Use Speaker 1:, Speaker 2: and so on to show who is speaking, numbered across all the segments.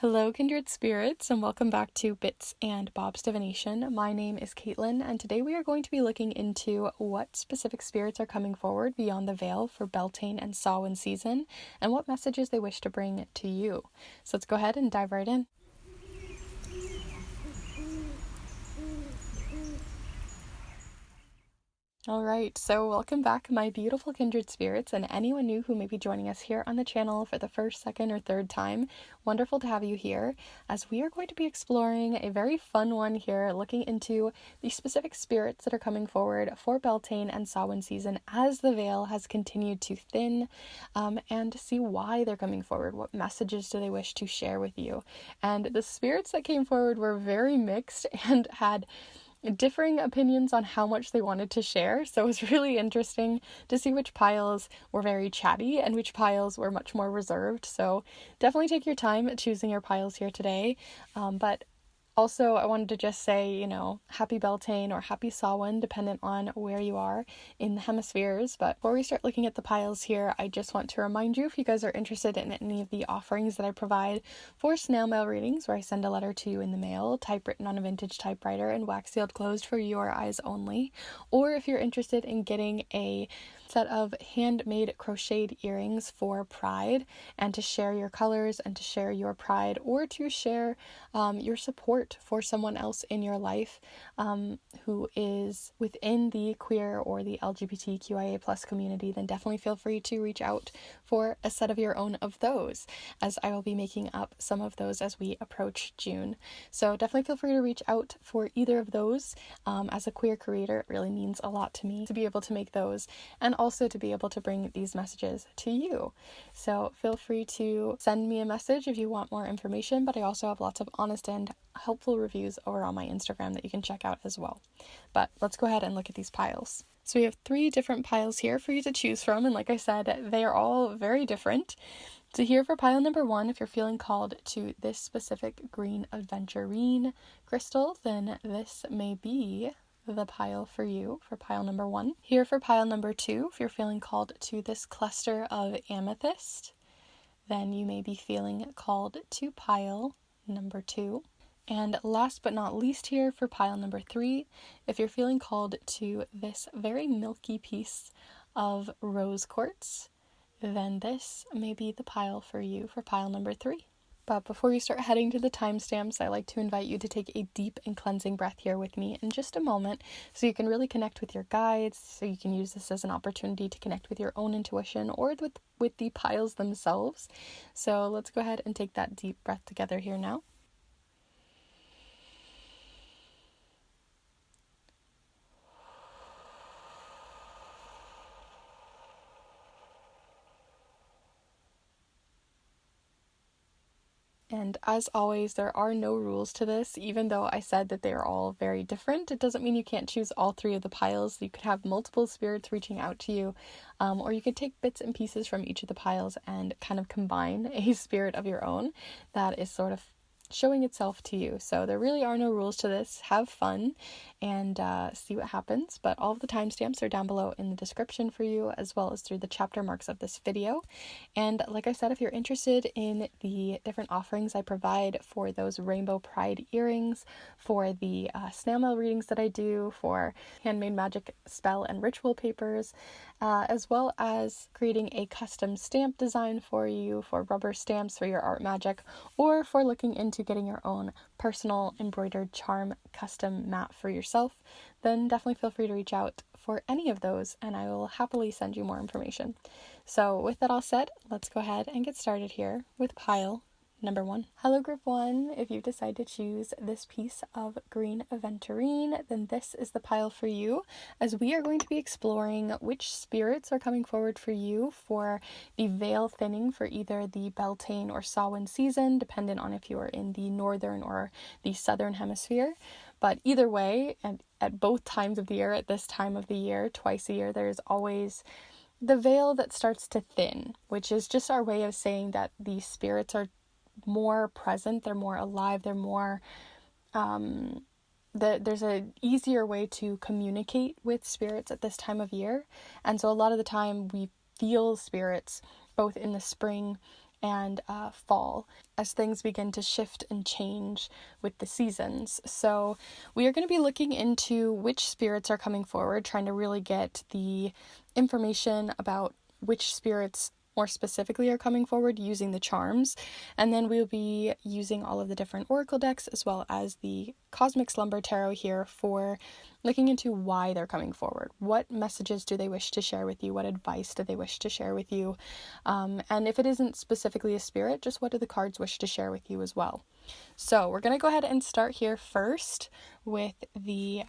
Speaker 1: Hello, Kindred Spirits, and welcome back to Bits and Bob's Divination. My name is Caitlin, and today we are going to be looking into what specific spirits are coming forward beyond the veil for Beltane and Samhain season, and what messages they wish to bring to you. So let's go ahead and dive right in. Alright, so welcome back, my beautiful kindred spirits, and anyone new who may be joining us here on the channel for the first, second, or third time. Wonderful to have you here, as we are going to be exploring a very fun one here, looking into the specific spirits that are coming forward for Beltane and Samhain season as the veil has continued to thin, and to see why they're coming forward. What messages do they wish to share with you? And the spirits that came forward were very mixed and had differing opinions on how much they wanted to share, so it was really interesting to see which piles were very chatty and which piles were much more reserved. So definitely take your time choosing your piles here today, but also, I wanted to just say, happy Beltane or happy Samhain, dependent on where you are in the hemispheres. But before we start looking at the piles here, I just want to remind you, if you guys are interested in any of the offerings that I provide for snail mail readings, where I send a letter to you in the mail, typewritten on a vintage typewriter and wax sealed closed for your eyes only, or if you're interested in getting a set of handmade crocheted earrings for Pride, and to share your colors and to share your pride, or to share your support for someone else in your life who is within the queer or the LGBTQIA plus community, then definitely feel free to reach out for a set of your own of those, as I will be making up some of those as we approach June. So definitely feel free to reach out for either of those. As a queer creator, it really means a lot to me to be able to make those, and also to be able to bring these messages to you. So feel free to send me a message if you want more information, but I also have lots of honest and helpful reviews over on my Instagram that you can check out as well. But let's go ahead and look at these piles. So we have 3 different piles here for you to choose from, and like I said, they are all very different. So here for pile number 1, if you're feeling called to this specific green Aventurine crystal, then this may be the pile for you for pile number 1. Here for pile number 2, if you're feeling called to this cluster of Amethyst, then you may be feeling called to pile number 2. And last but not least here for pile number 3, if you're feeling called to this very milky piece of rose quartz, then this may be the pile for you for pile number 3. But before you start heading to the timestamps, I like to invite you to take a deep and cleansing breath here with me in just a moment, so you can really connect with your guides, so you can use this as an opportunity to connect with your own intuition or with the piles themselves. So let's go ahead and take that deep breath together here now. And as always, there are no rules to this. Even though I said that they are all very different, it doesn't mean you can't choose all 3 of the piles. You could have multiple spirits reaching out to you, or you could take bits and pieces from each of the piles and kind of combine a spirit of your own that is sort of showing itself to you. So there really are no rules to this. Have fun and see what happens. But all of the timestamps are down below in the description for you, as well as through the chapter marks of this video. And like I said, if you're interested in the different offerings I provide for those rainbow pride earrings, for the snail mail readings that I do, for handmade magic spell and ritual papers, as well as creating a custom stamp design for you, for rubber stamps for your art magic, or for looking into getting your own personal embroidered charm custom mat for yourself, then definitely feel free to reach out for any of those, and I will happily send you more information. So with that all said, let's go ahead and get started here with pile number 1. Hello group 1, if you've decided to choose this piece of green Aventurine, then this is the pile for you, as we are going to be exploring which spirits are coming forward for you for the veil thinning for either the Beltane or Samhain season, dependent on if you are in the northern or the southern hemisphere. But either way, and at both times of the year, at this time of the year, twice a year, there's always the veil that starts to thin, which is just our way of saying that the spirits are more present, they're more alive, they're more there's an easier way to communicate with spirits at this time of year. And so a lot of the time we feel spirits both in the spring and fall, as things begin to shift and change with the seasons. So we are going to be looking into which spirits are coming forward, trying to really get the information about which spirits more specifically are coming forward using the charms. And then we'll be using all of the different oracle decks as well as the Cosmic Slumber Tarot here for looking into why they're coming forward. What messages do they wish to share with you? What advice do they wish to share with you? And if it isn't specifically a spirit, just what do the cards wish to share with you as well? So we're going to go ahead and start here first with the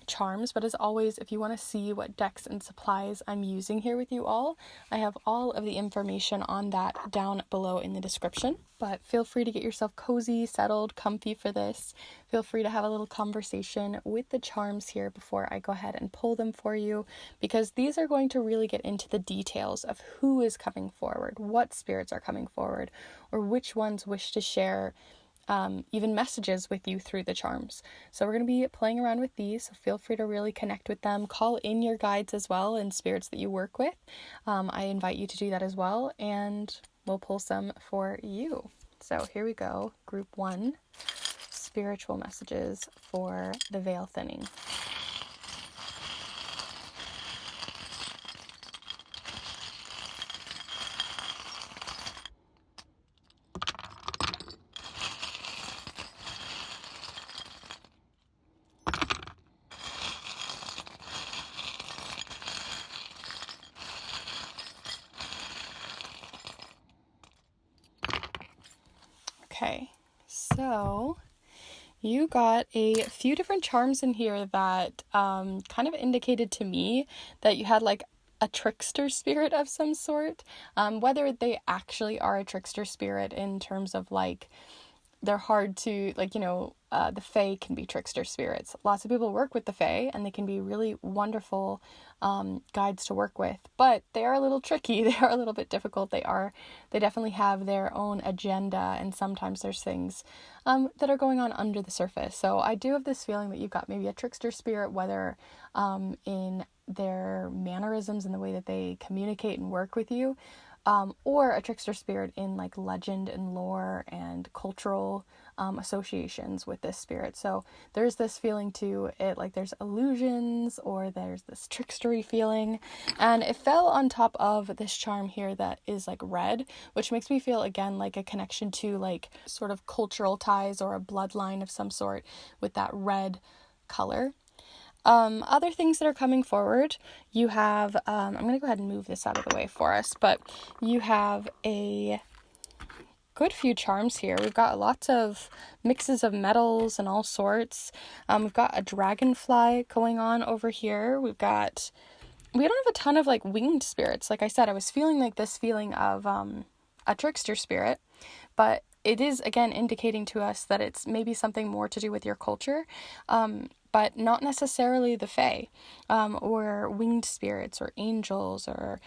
Speaker 1: charms, but as always, if you want to see what decks and supplies I'm using here with you all, I have all of the information on that down below in the description. But feel free to get yourself cozy, settled, comfy for this. Feel free to have a little conversation with the charms here before I go ahead and pull them for you, because these are going to really get into the details of who is coming forward, what spirits are coming forward, or which ones wish to share even messages with you through the charms. So we're going to be playing around with these, so feel free to really connect with them. Call in your guides as well and spirits that you work with. I invite you to do that as well, and we'll pull some for you. So here we go. Group 1, spiritual messages for the veil thinning. Okay, so you got a few different charms in here that kind of indicated to me that you had like a trickster spirit of some sort. Whether they actually are a trickster spirit in terms of like they're hard to, like, the Fae can be trickster spirits. Lots of people work with the Fae, and they can be really wonderful guides to work with, but they are a little tricky. They are a little bit difficult. They definitely have their own agenda, and sometimes there's things that are going on under the surface. So I do have this feeling that you've got maybe a trickster spirit, whether in their mannerisms and the way that they communicate and work with you, or a trickster spirit in like legend and lore and cultural associations with this spirit. So there's this feeling to it, like there's illusions or there's this trickstery feeling, and it fell on top of this charm here that is like red, which makes me feel again like a connection to like sort of cultural ties or a bloodline of some sort with that red color. Other things that are coming forward, you have, I'm going to go ahead and move this out of the way for us, but you have a good few charms here. We've got lots of mixes of metals and all sorts. We've got a dragonfly going on over here. We don't have a ton of like winged spirits. Like I said, I was feeling like this feeling of a trickster spirit, but it is again indicating to us that it's maybe something more to do with your culture. But not necessarily the Fae, or winged spirits, or angels, or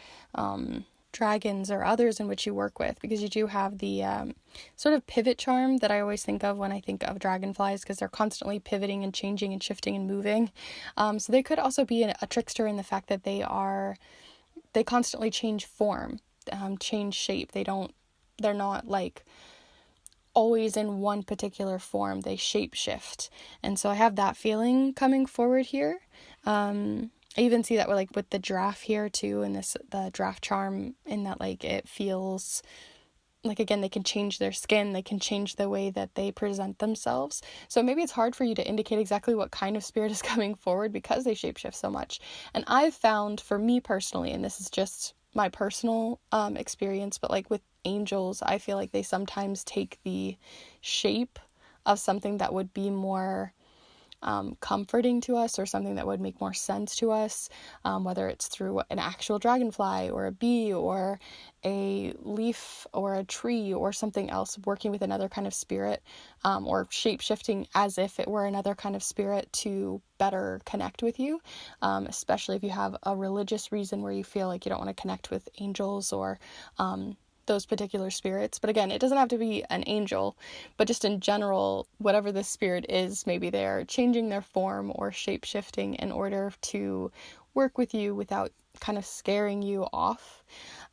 Speaker 1: dragons, or others in which you work with, because you do have the sort of pivot charm that I always think of when I think of dragonflies, because they're constantly pivoting and changing and shifting and moving. So they could also be a trickster in the fact that they constantly change form, change shape. They're not like always in one particular form. They shape shift, and so I have that feeling coming forward here. I even see that with the draft here too, and the draft charm, in that like it feels like, again, they can change their skin, they can change the way that they present themselves. So maybe it's hard for you to indicate exactly what kind of spirit is coming forward because they shapeshift so much. And I've found, for me personally, and this is just my personal experience, but like with angels, I feel like they sometimes take the shape of something that would be more comforting to us, or something that would make more sense to us, whether it's through an actual dragonfly or a bee or a leaf or a tree or something else, working with another kind of spirit, or shape-shifting as if it were another kind of spirit to better connect with you, especially if you have a religious reason where you feel like you don't want to connect with angels or those particular spirits. But again, it doesn't have to be an angel, but just in general, whatever the spirit is, maybe they're changing their form or shape-shifting in order to work with you without kind of scaring you off.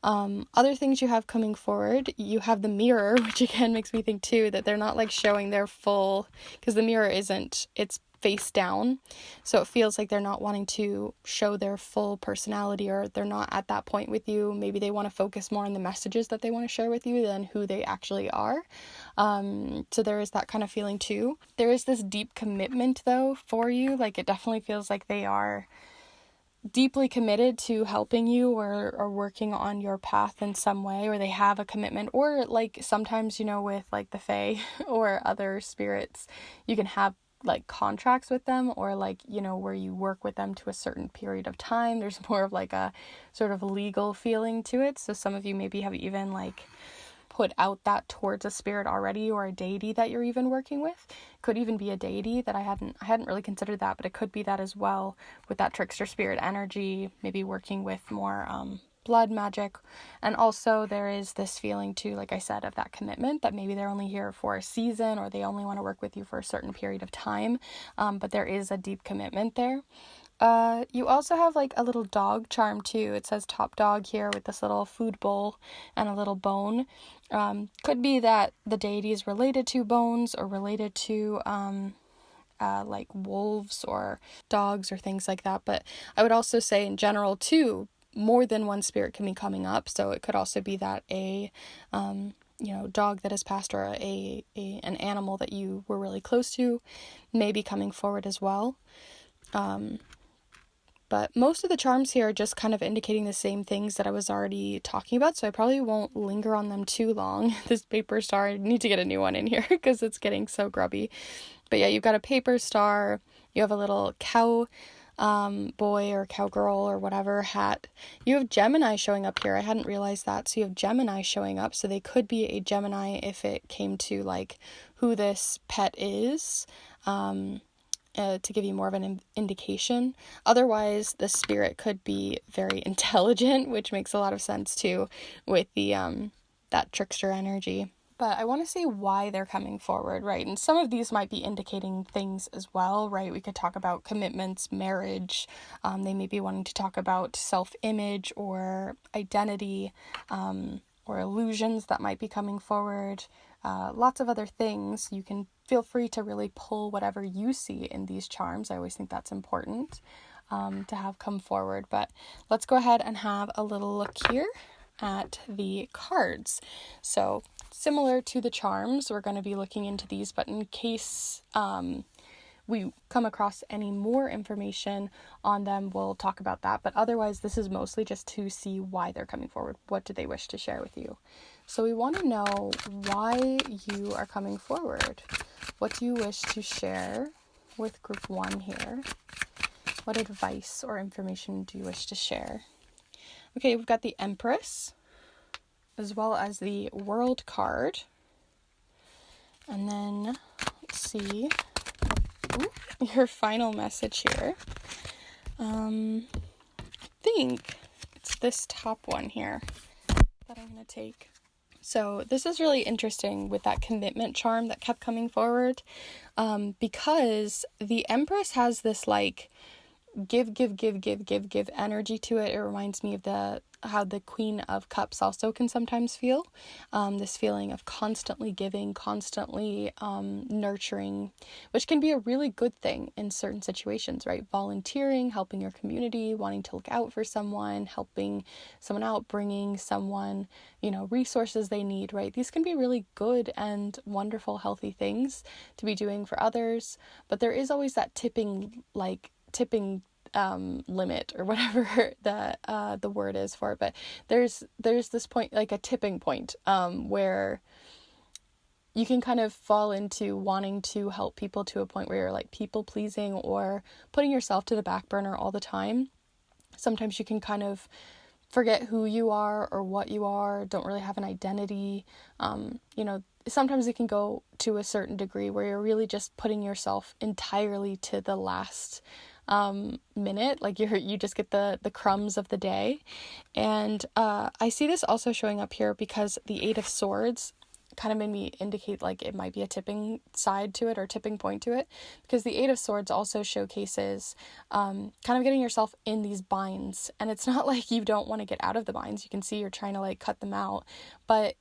Speaker 1: Other things you have coming forward, you have the mirror, which again makes me think too that they're not like showing their full, because the mirror isn't, it's face down, so it feels like they're not wanting to show their full personality, or they're not at that point with you. Maybe they want to focus more on the messages that they want to share with you than who they actually are. So there is that kind of feeling too. There is this deep commitment though for you, like it definitely feels like they are deeply committed to helping you or working on your path in some way, or they have a commitment, or like sometimes, you know, with like the Fae or other spirits, you can have like contracts with them, or like, you know, where you work with them to a certain period of time. There's more of like a sort of legal feeling to it. So some of you maybe have even like put out that towards a spirit already, or a deity that you're even working with. Could even be a deity that I hadn't really considered that, but it could be that as well, with that trickster spirit energy, maybe working with more blood magic. And also there is this feeling too, like I said, of that commitment, that maybe they're only here for a season, or they only want to work with you for a certain period of time, but there is a deep commitment there. You also have like a little dog charm too. It says top dog here with this little food bowl and a little bone. Could be that the deity is related to bones, or related to like wolves or dogs or things like that. But I would also say in general too, more than one spirit can be coming up. So it could also be that a dog that has passed, or an animal that you were really close to may be coming forward as well. But most of the charms here are just kind of indicating the same things that I was already talking about, so I probably won't linger on them too long. This paper star, I need to get a new one in here because it's getting so grubby. But yeah, you've got a paper star, you have a little cow boy or cowgirl or whatever hat. You have Gemini showing up here. I hadn't realized that. So you have Gemini showing up, so they could be a Gemini if it came to like who this pet is. To give you more of an indication. Otherwise, the spirit could be very intelligent, which makes a lot of sense too with the that trickster energy. But I want to see why they're coming forward, right? And some of these might be indicating things as well, right? We could talk about commitments, marriage. They may be wanting to talk about self-image or identity, or illusions that might be coming forward. Lots of other things. You can feel free to really pull whatever you see in these charms. I always think that's important to have come forward. But let's go ahead and have a little look here at the cards. So similar to the charms, we're going to be looking into these, but in case we come across any more information on them, we'll talk about that. But otherwise, this is mostly just to see why they're coming forward. What do they wish to share with you? So we want to know why you are coming forward. What do you wish to share with group 1 here? What advice or information do you wish to share? Okay, we've got the Empress, as well as the World card. And then, let's see, your final message here. I think it's this top one here that I'm going to take. So this is really interesting with that commitment charm that kept coming forward, because the Empress has this like give energy to it. It reminds me of how the Queen of Cups also can sometimes feel, this feeling of constantly giving, constantly nurturing, which can be a really good thing in certain situations, right? Volunteering, helping your community, wanting to look out for someone, helping someone out, bringing someone, resources they need, right? These can be really good and wonderful, healthy things to be doing for others, but there is always that tipping limit, or whatever the word is for it. But there's this point, like a tipping point, where you can kind of fall into wanting to help people to a point where you're like people pleasing, or putting yourself to the back burner all the time. Sometimes you can kind of forget who you are or what you are, don't really have an identity. Sometimes it can go to a certain degree where you're really just putting yourself entirely to the last minute, like you just get the crumbs of the day. And I see this also showing up here because the 8 of Swords kind of made me indicate like it might be a tipping side to it or tipping point to it, because the Eight of Swords also showcases kind of getting yourself in these binds. And it's not like you don't want to get out of the binds. You can see you're trying to like cut them out, but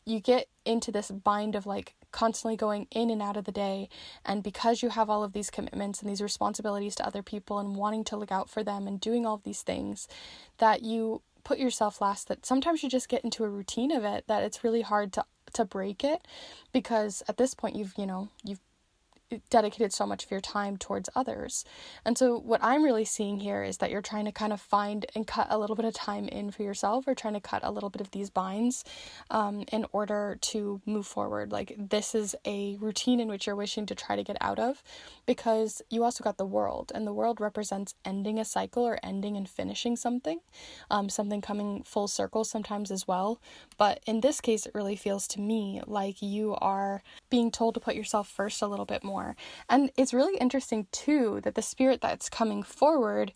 Speaker 1: you get into this bind of like constantly going in and out of the day, and because you have all of these commitments and these responsibilities to other people and wanting to look out for them and doing all of these things, that you put yourself last, that sometimes you just get into a routine of it, that it's really hard to break it, because at this point you've dedicated so much of your time towards others. And so what I'm really seeing here is that you're trying to kind of find and cut a little bit of time in for yourself, or trying to cut a little bit of these binds in order to move forward. Like, this is a routine in which you're wishing to try to get out of, because you also got the World, and the World represents ending a cycle or ending and finishing something, something coming full circle sometimes as well. But in this case, it really feels to me like you are being told to put yourself first a little bit more. And it's really interesting too that the spirit that's coming forward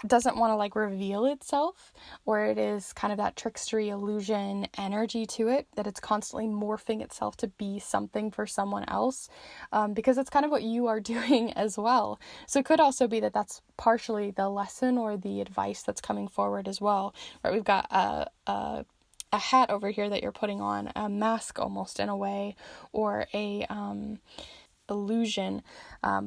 Speaker 1: doesn't want to like reveal itself, or it is kind of that trickstery illusion energy to it, that it's constantly morphing itself to be something for someone else, because it's kind of what you are doing as well. So it could also be that that's partially the lesson or the advice that's coming forward as well, right? We've got a hat over here that you're putting on, a mask almost in a way, or a illusion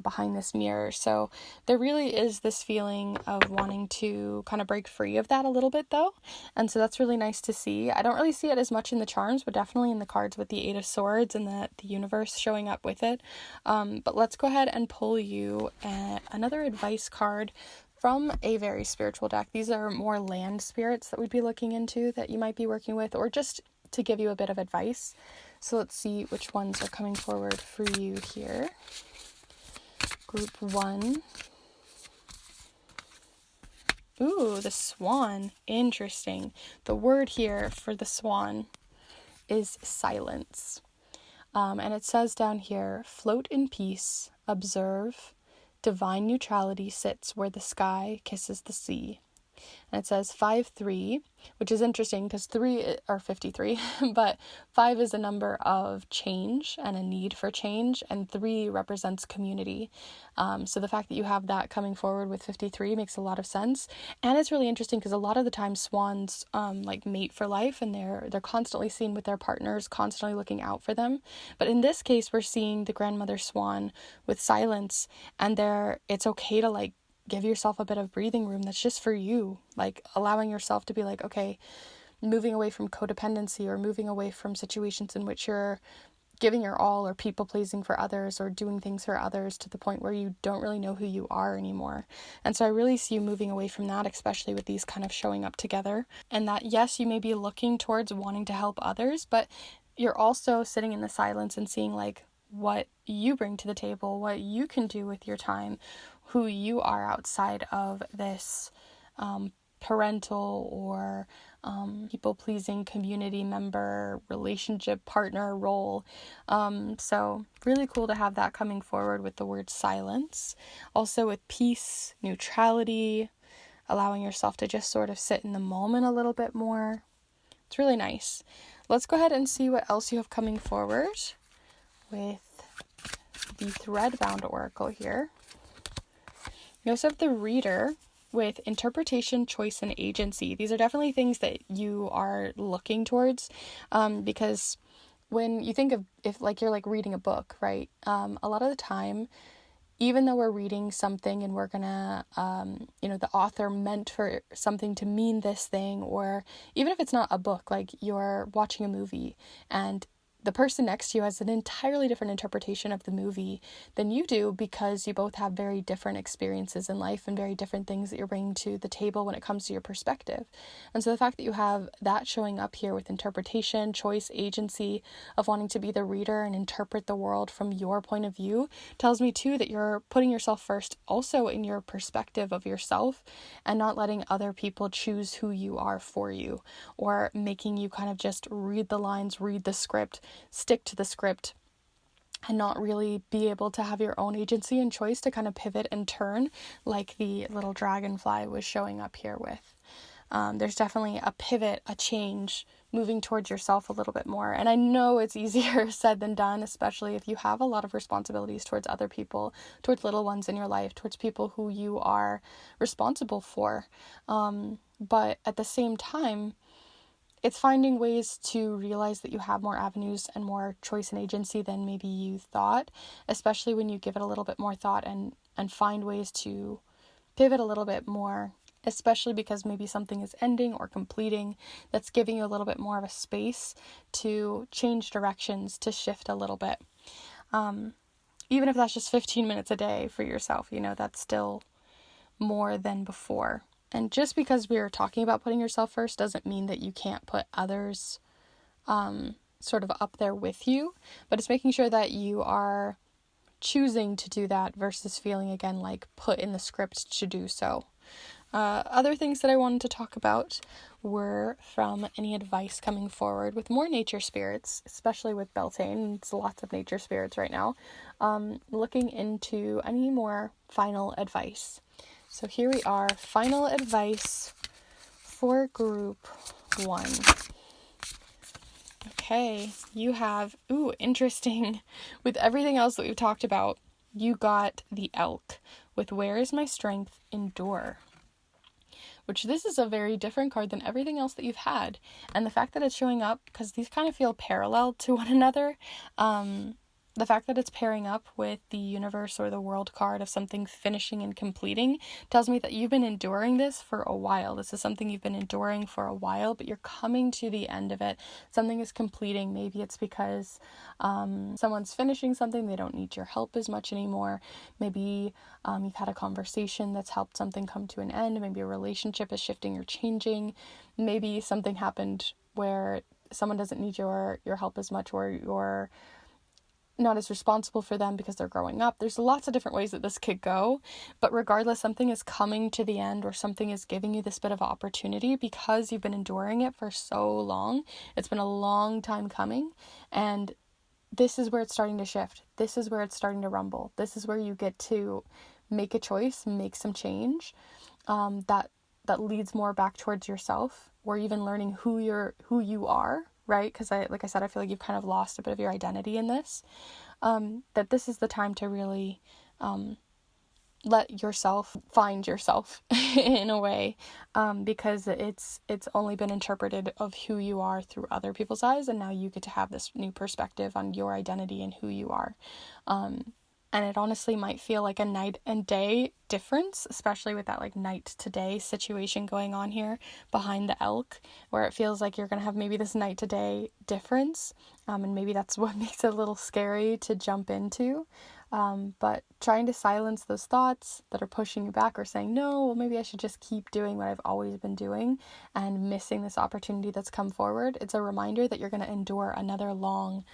Speaker 1: behind this mirror. So there really is this feeling of wanting to kind of break free of that a little bit though, and so that's really nice to see. I don't really see it as much in the charms, but definitely in the cards with the Eight of Swords and the universe showing up with it. But let's go ahead and pull you another advice card from a very spiritual deck. These are more land spirits that we'd be looking into, that you might be working with, or just to give you a bit of advice. So let's see which ones are coming forward for you here. Group 1. Ooh, the Swan. Interesting. The word here for the Swan is silence. And it says down here, float in peace, observe, divine neutrality sits where the sky kisses the sea. And it says 5-3, which is interesting because 3 are 53, but 5 is a number of change and a need for change, and 3 represents community. So the fact that you have that coming forward with 53 makes a lot of sense. And it's really interesting because a lot of the time swans like mate for life, and they're constantly seen with their partners, constantly looking out for them. But in this case, we're seeing the grandmother swan with silence, and it's okay to like give yourself a bit of breathing room that's just for you, like allowing yourself to be like, okay, moving away from codependency, or moving away from situations in which you're giving your all or people pleasing for others or doing things for others to the point where you don't really know who you are anymore. And so I really see you moving away from that, especially with these kind of showing up together. And that, yes, you may be looking towards wanting to help others, but you're also sitting in the silence and seeing like what you bring to the table, what you can do with your time, who you are outside of this parental or people-pleasing community member, relationship partner role. So really cool to have that coming forward with the word silence. Also with peace, neutrality, allowing yourself to just sort of sit in the moment a little bit more. It's really nice. Let's go ahead and see what else you have coming forward with the Threadbound Oracle here. You also have the Reader with interpretation, choice, and agency. These are definitely things that you are looking towards, because when you think of, if like you're like reading a book, right? A lot of the time, even though we're reading something and we're gonna, the author meant for something to mean this thing, or even if it's not a book, like you're watching a movie and the person next to you has an entirely different interpretation of the movie than you do, because you both have very different experiences in life and very different things that you're bringing to the table when it comes to your perspective. And so the fact that you have that showing up here with interpretation, choice, agency, of wanting to be the reader and interpret the world from your point of view, tells me too that you're putting yourself first also in your perspective of yourself, and not letting other people choose who you are for you, or making you kind of just read the lines, read the script, stick to the script, and not really be able to have your own agency and choice to kind of pivot and turn like the little dragonfly was showing up here with. There's definitely a pivot, a change, moving towards yourself a little bit more. And I know it's easier said than done, especially if you have a lot of responsibilities towards other people, towards little ones in your life, towards people who you are responsible for. But at the same time, it's finding ways to realize that you have more avenues and more choice and agency than maybe you thought, especially when you give it a little bit more thought and find ways to pivot a little bit more, especially because maybe something is ending or completing that's giving you a little bit more of a space to change directions, to shift a little bit. Even if that's just 15 minutes a day for yourself, that's still more than before. And just because we're talking about putting yourself first doesn't mean that you can't put others sort of up there with you, but it's making sure that you are choosing to do that versus feeling again like put in the script to do so. Other things that I wanted to talk about were from any advice coming forward with more nature spirits, especially with Beltane. It's lots of nature spirits right now. Looking into any more final advice. So here we are, final advice for group 1. Okay, you have, interesting, with everything else that we've talked about, you got the elk with Where is My Strength? Endure. Which this is a very different card than everything else that you've had. And the fact that it's showing up, because these kind of feel parallel to one another, the fact that it's pairing up with the universe or the world card of something finishing and completing tells me that you've been enduring this for a while. This is something you've been enduring for a while, but you're coming to the end of it. Something is completing. Maybe it's because someone's finishing something. They don't need your help as much anymore. Maybe you've had a conversation that's helped something come to an end. Maybe a relationship is shifting or changing. Maybe something happened where someone doesn't need your help as much, or you're not as responsible for them because they're growing up. There's lots of different ways that this could go, but regardless, something is coming to the end, or something is giving you this bit of opportunity because you've been enduring it for so long. It's been a long time coming, and this is where it's starting to shift. This is where it's starting to rumble. This is where you get to make a choice, make some change that leads more back towards yourself, or even learning who you are, right? Because like I said, I feel like you've kind of lost a bit of your identity in this. That this is the time to really let yourself find yourself in a way, because it's only been interpreted of who you are through other people's eyes, and now you get to have this new perspective on your identity and who you are. And it honestly might feel like a night and day difference, especially with that like night to day situation going on here behind the elk, where it feels like you're going to have maybe this night to day difference. And maybe that's what makes it a little scary to jump into. But trying to silence those thoughts that are pushing you back, or saying, no, well, maybe I should just keep doing what I've always been doing, and missing this opportunity that's come forward. It's a reminder that you're going to endure another long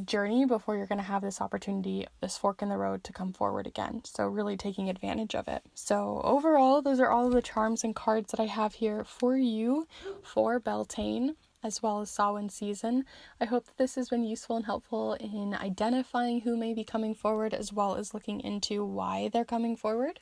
Speaker 1: journey before you're going to have this opportunity, this fork in the road, to come forward again. So really taking advantage of it. So overall, those are all of the charms and cards that I have here for you for Beltane, as well as Samhain season. I hope that this has been useful and helpful in identifying who may be coming forward, as well as looking into why they're coming forward.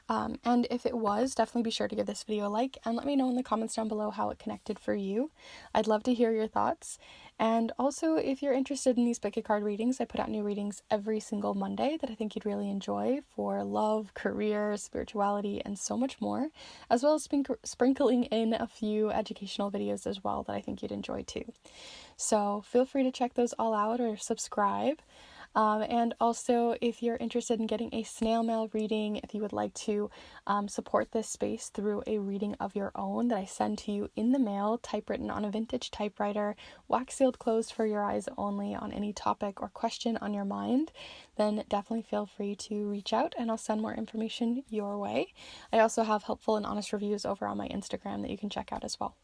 Speaker 1: And if it was, definitely be sure to give this video a like and let me know in the comments down below how it connected for you. I'd love to hear your thoughts. And also, if you're interested in these pick a card readings, I put out new readings every single Monday that I think you'd really enjoy, for love, career, spirituality, and so much more, as well as sprinkling in a few educational videos as well that I think you'd enjoy too. So feel free to check those all out or subscribe. And also, if you're interested in getting a snail mail reading, if you would like to support this space through a reading of your own that I send to you in the mail, typewritten on a vintage typewriter, wax sealed closed for your eyes only, on any topic or question on your mind, then definitely feel free to reach out and I'll send more information your way. I also have helpful and honest reviews over on my Instagram that you can check out as well.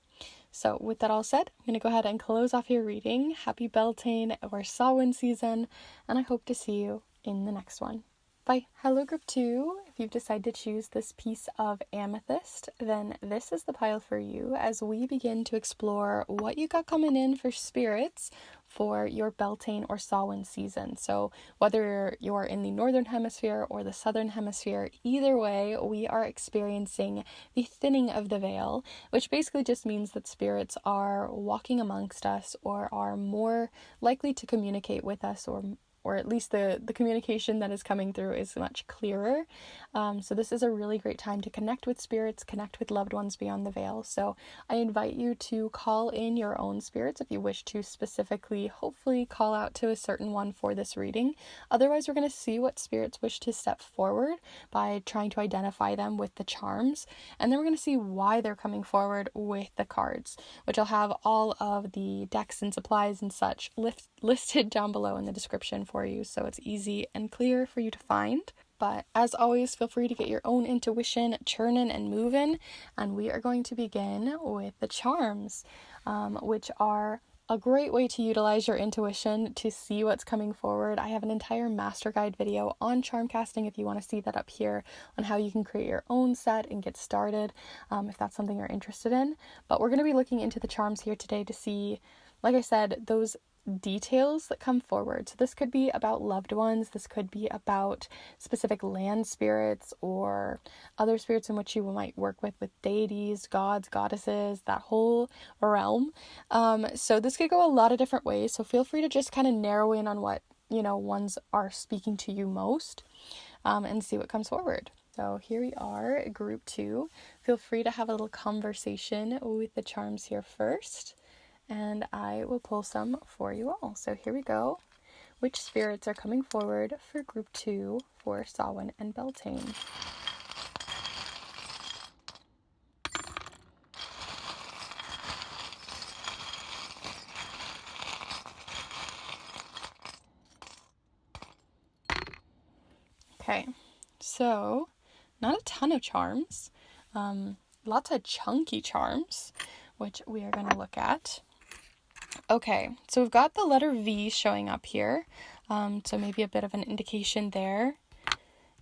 Speaker 1: So with that all said, I'm going to go ahead and close off your reading. Happy Beltane or Samhain season, and I hope to see you in the next one. Bye. Hello group 2. If you've decided to choose this piece of Amethyst, then this is the pile for you as we begin to explore what you got coming in for spirits for your Beltane or Samhain season. So whether you're in the northern hemisphere or the southern hemisphere, either way, we are experiencing the thinning of the veil, which basically just means that spirits are walking amongst us or are more likely to communicate with us, or at least the communication that is coming through is much clearer. So this is a really great time to connect with spirits, connect with loved ones beyond the veil. So I invite you to call in your own spirits if you wish to specifically, hopefully, call out to a certain one for this reading. Otherwise, we're going to see what spirits wish to step forward by trying to identify them with the charms. And then we're going to see why they're coming forward with the cards, which I'll have all of the decks and supplies and such listed down below in the description for you, so it's easy and clear for you to find. But as always, feel free to get your own intuition churning and moving, and we are going to begin with the charms, which are a great way to utilize your intuition to see what's coming forward. I have an entire master guide video on charm casting if you want to see that up here, on how you can create your own set and get started, if that's something you're interested in. But we're going to be looking into the charms here today to see, like I said, those details that come forward. So this could be about loved ones, this could be about specific land spirits or other spirits in which you might work with deities, gods, goddesses, that whole realm. So this could go a lot of different ways, so feel free to just kind of narrow in on what, ones are speaking to you most, and see what comes forward. So here we are, group 2. Feel free to have a little conversation with the charms here first, and I will pull some for you all. So here we go. Which spirits are coming forward for group 2 for Samhain and Beltane? Okay, so not a ton of charms, lots of chunky charms, which we are going to look at. Okay, so we've got the letter V showing up here, so maybe a bit of an indication there.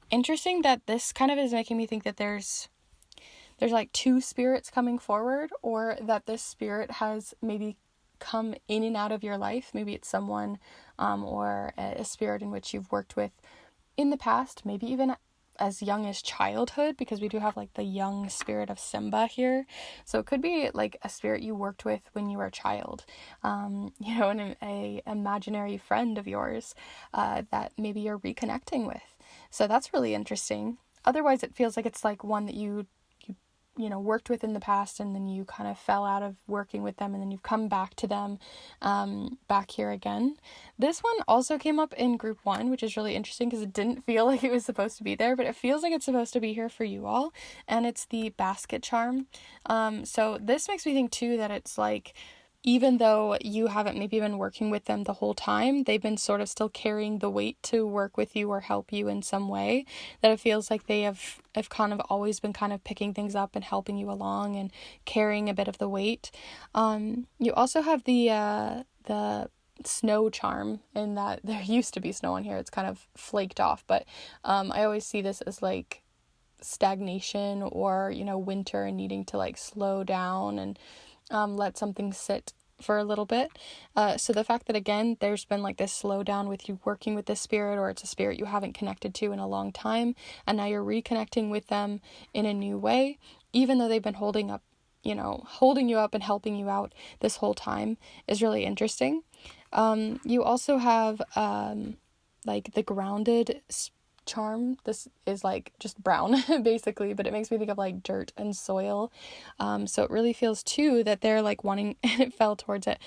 Speaker 1: Interesting that this kind of is making me think that there's like 2 spirits coming forward, or that this spirit has maybe come in and out of your life. Maybe it's someone, or a spirit in which you've worked with in the past, maybe even as young as childhood, because we do have like the young spirit of Simba here. So it could be like a spirit you worked with when you were a child, an imaginary friend of yours that maybe you're reconnecting with. So that's really interesting. Otherwise, it feels like it's like one that you worked with in the past, and then you kind of fell out of working with them, and then you've come back to them, back here again. This one also came up in group 1, which is really interesting because it didn't feel like it was supposed to be there, but it feels like it's supposed to be here for you all, and it's the basket charm. So this makes me think too that it's like, even though you haven't maybe been working with them the whole time, they've been sort of still carrying the weight to work with you or help you in some way, that it feels like they have kind of always been kind of picking things up and helping you along and carrying a bit of the weight. You also have the snow charm, in that there used to be snow on here. It's kind of flaked off, but I always see this as like stagnation, or winter and needing to like slow down and let something sit for a little bit. So the fact that, again, there's been like this slowdown with you working with this spirit, or it's a spirit you haven't connected to in a long time, and now you're reconnecting with them in a new way, even though they've been holding you up and helping you out this whole time, is really interesting. You also have like the grounded charm. This is like just brown basically, but it makes me think of like dirt and soil. So it really feels too that they're like wanting, and it fell towards it.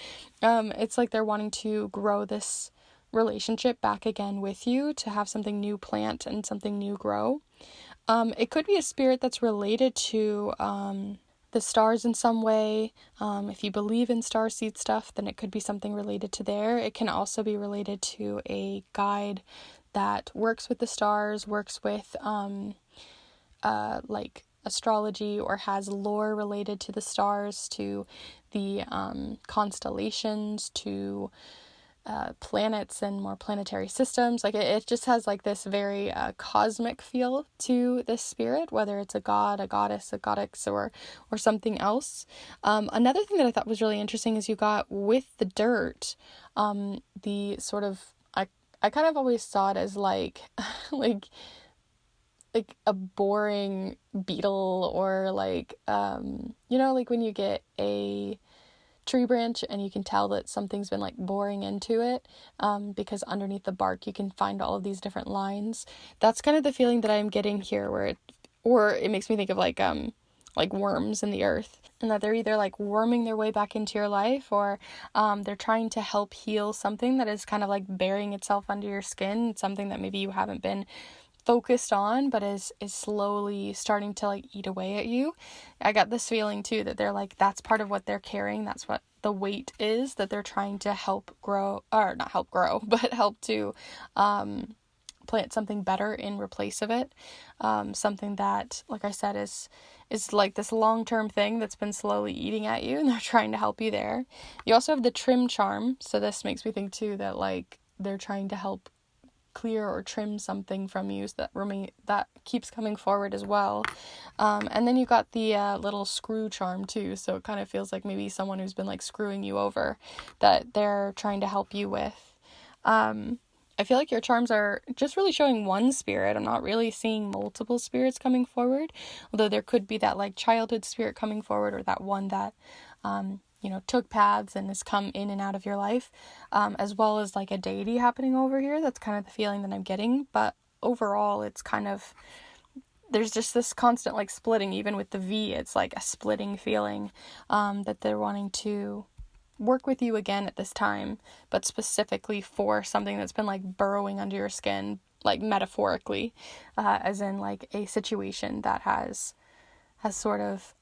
Speaker 1: It's like they're wanting to grow this relationship back again with you, to have something new plant and something new grow. It could be a spirit that's related to the stars in some way. If you believe in starseed stuff, then it could be something related to there. It can also be related to a guide that works with the stars, works with like astrology, or has lore related to the stars, to the constellations, to planets and more planetary systems. Like it just has like this very cosmic feel to this spirit, whether it's a god, a goddess, a goddess, or something else. Another thing that I thought was really interesting is you got with the dirt, the sort of, I kind of always saw it as like like a boring beetle, or like like when you get a tree branch and you can tell that something's been like boring into it, because underneath the bark you can find all of these different lines. That's kind of the feeling that I'm getting here, or it makes me think of like worms in the earth, and that they're either like worming their way back into your life, or they're trying to help heal something that is kind of like burying itself under your skin, something that maybe you haven't been focused on, but is slowly starting to like eat away at you. I got this feeling too that they're like, that's part of what they're carrying. That's what the weight is that they're trying to help grow, or not help grow, but help to plant something better in replace of it. Something that, like I said, is like this long-term thing that's been slowly eating at you, and they're trying to help you there. You also have the trim charm. So this makes me think too that like they're trying to help clear or trim something from you that keeps coming forward as well. And then you got the little screw charm too, so it kind of feels like maybe someone who's been like screwing you over that they're trying to help you with. I feel like your charms are just really showing one spirit. I'm not really seeing multiple spirits coming forward, although there could be that like childhood spirit coming forward, or that one that took paths and has come in and out of your life, as well as like a deity happening over here. That's kind of the feeling that I'm getting. But overall, it's kind of, there's just this constant like splitting. Even with the V, it's like a splitting feeling, that they're wanting to work with you again at this time, but specifically for something that's been like burrowing under your skin, like metaphorically, as in like a situation that has sort of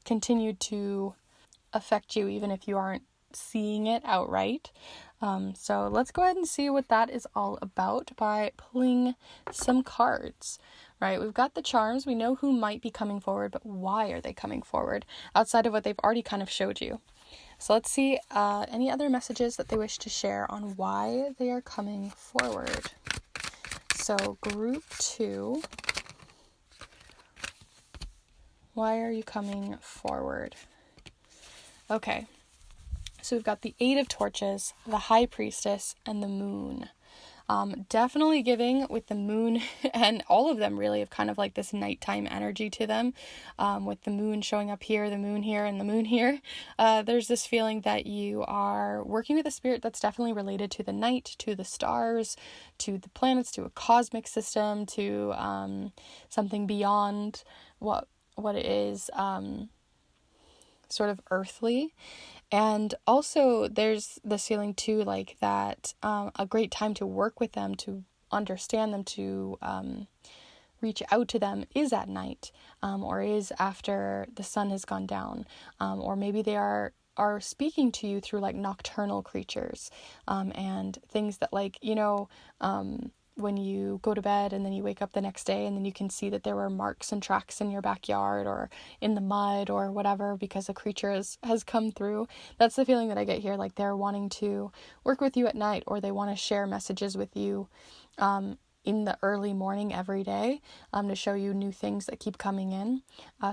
Speaker 1: continued to affect you, even if you aren't seeing it outright. So let's go ahead and see what that is all about by pulling some cards. Right, we've got the charms. We know who might be coming forward, but why are they coming forward outside of what they've already kind of showed you? So let's see any other messages that they wish to share on why they are coming forward. So group 2, why are you coming forward? Okay, so we've got the 8 of Torches, the High Priestess, and the Moon. Definitely giving with the Moon, and all of them really have kind of like this nighttime energy to them, with the Moon showing up here, the Moon here, and the Moon here. There's this feeling that you are working with a spirit that's definitely related to the night, to the stars, to the planets, to a cosmic system, to something beyond what it is sort of earthly. And also there's this feeling too, like that a great time to work with them, to understand them, to reach out to them is at night, or is after the sun has gone down, or maybe they are speaking to you through like nocturnal creatures, and things that like, when you go to bed and then you wake up the next day and then you can see that there were marks and tracks in your backyard or in the mud or whatever because a creature has come through. That's the feeling that I get here, like they're wanting to work with you at night, or they want to share messages with you in the early morning every day, to show you new things that keep coming in.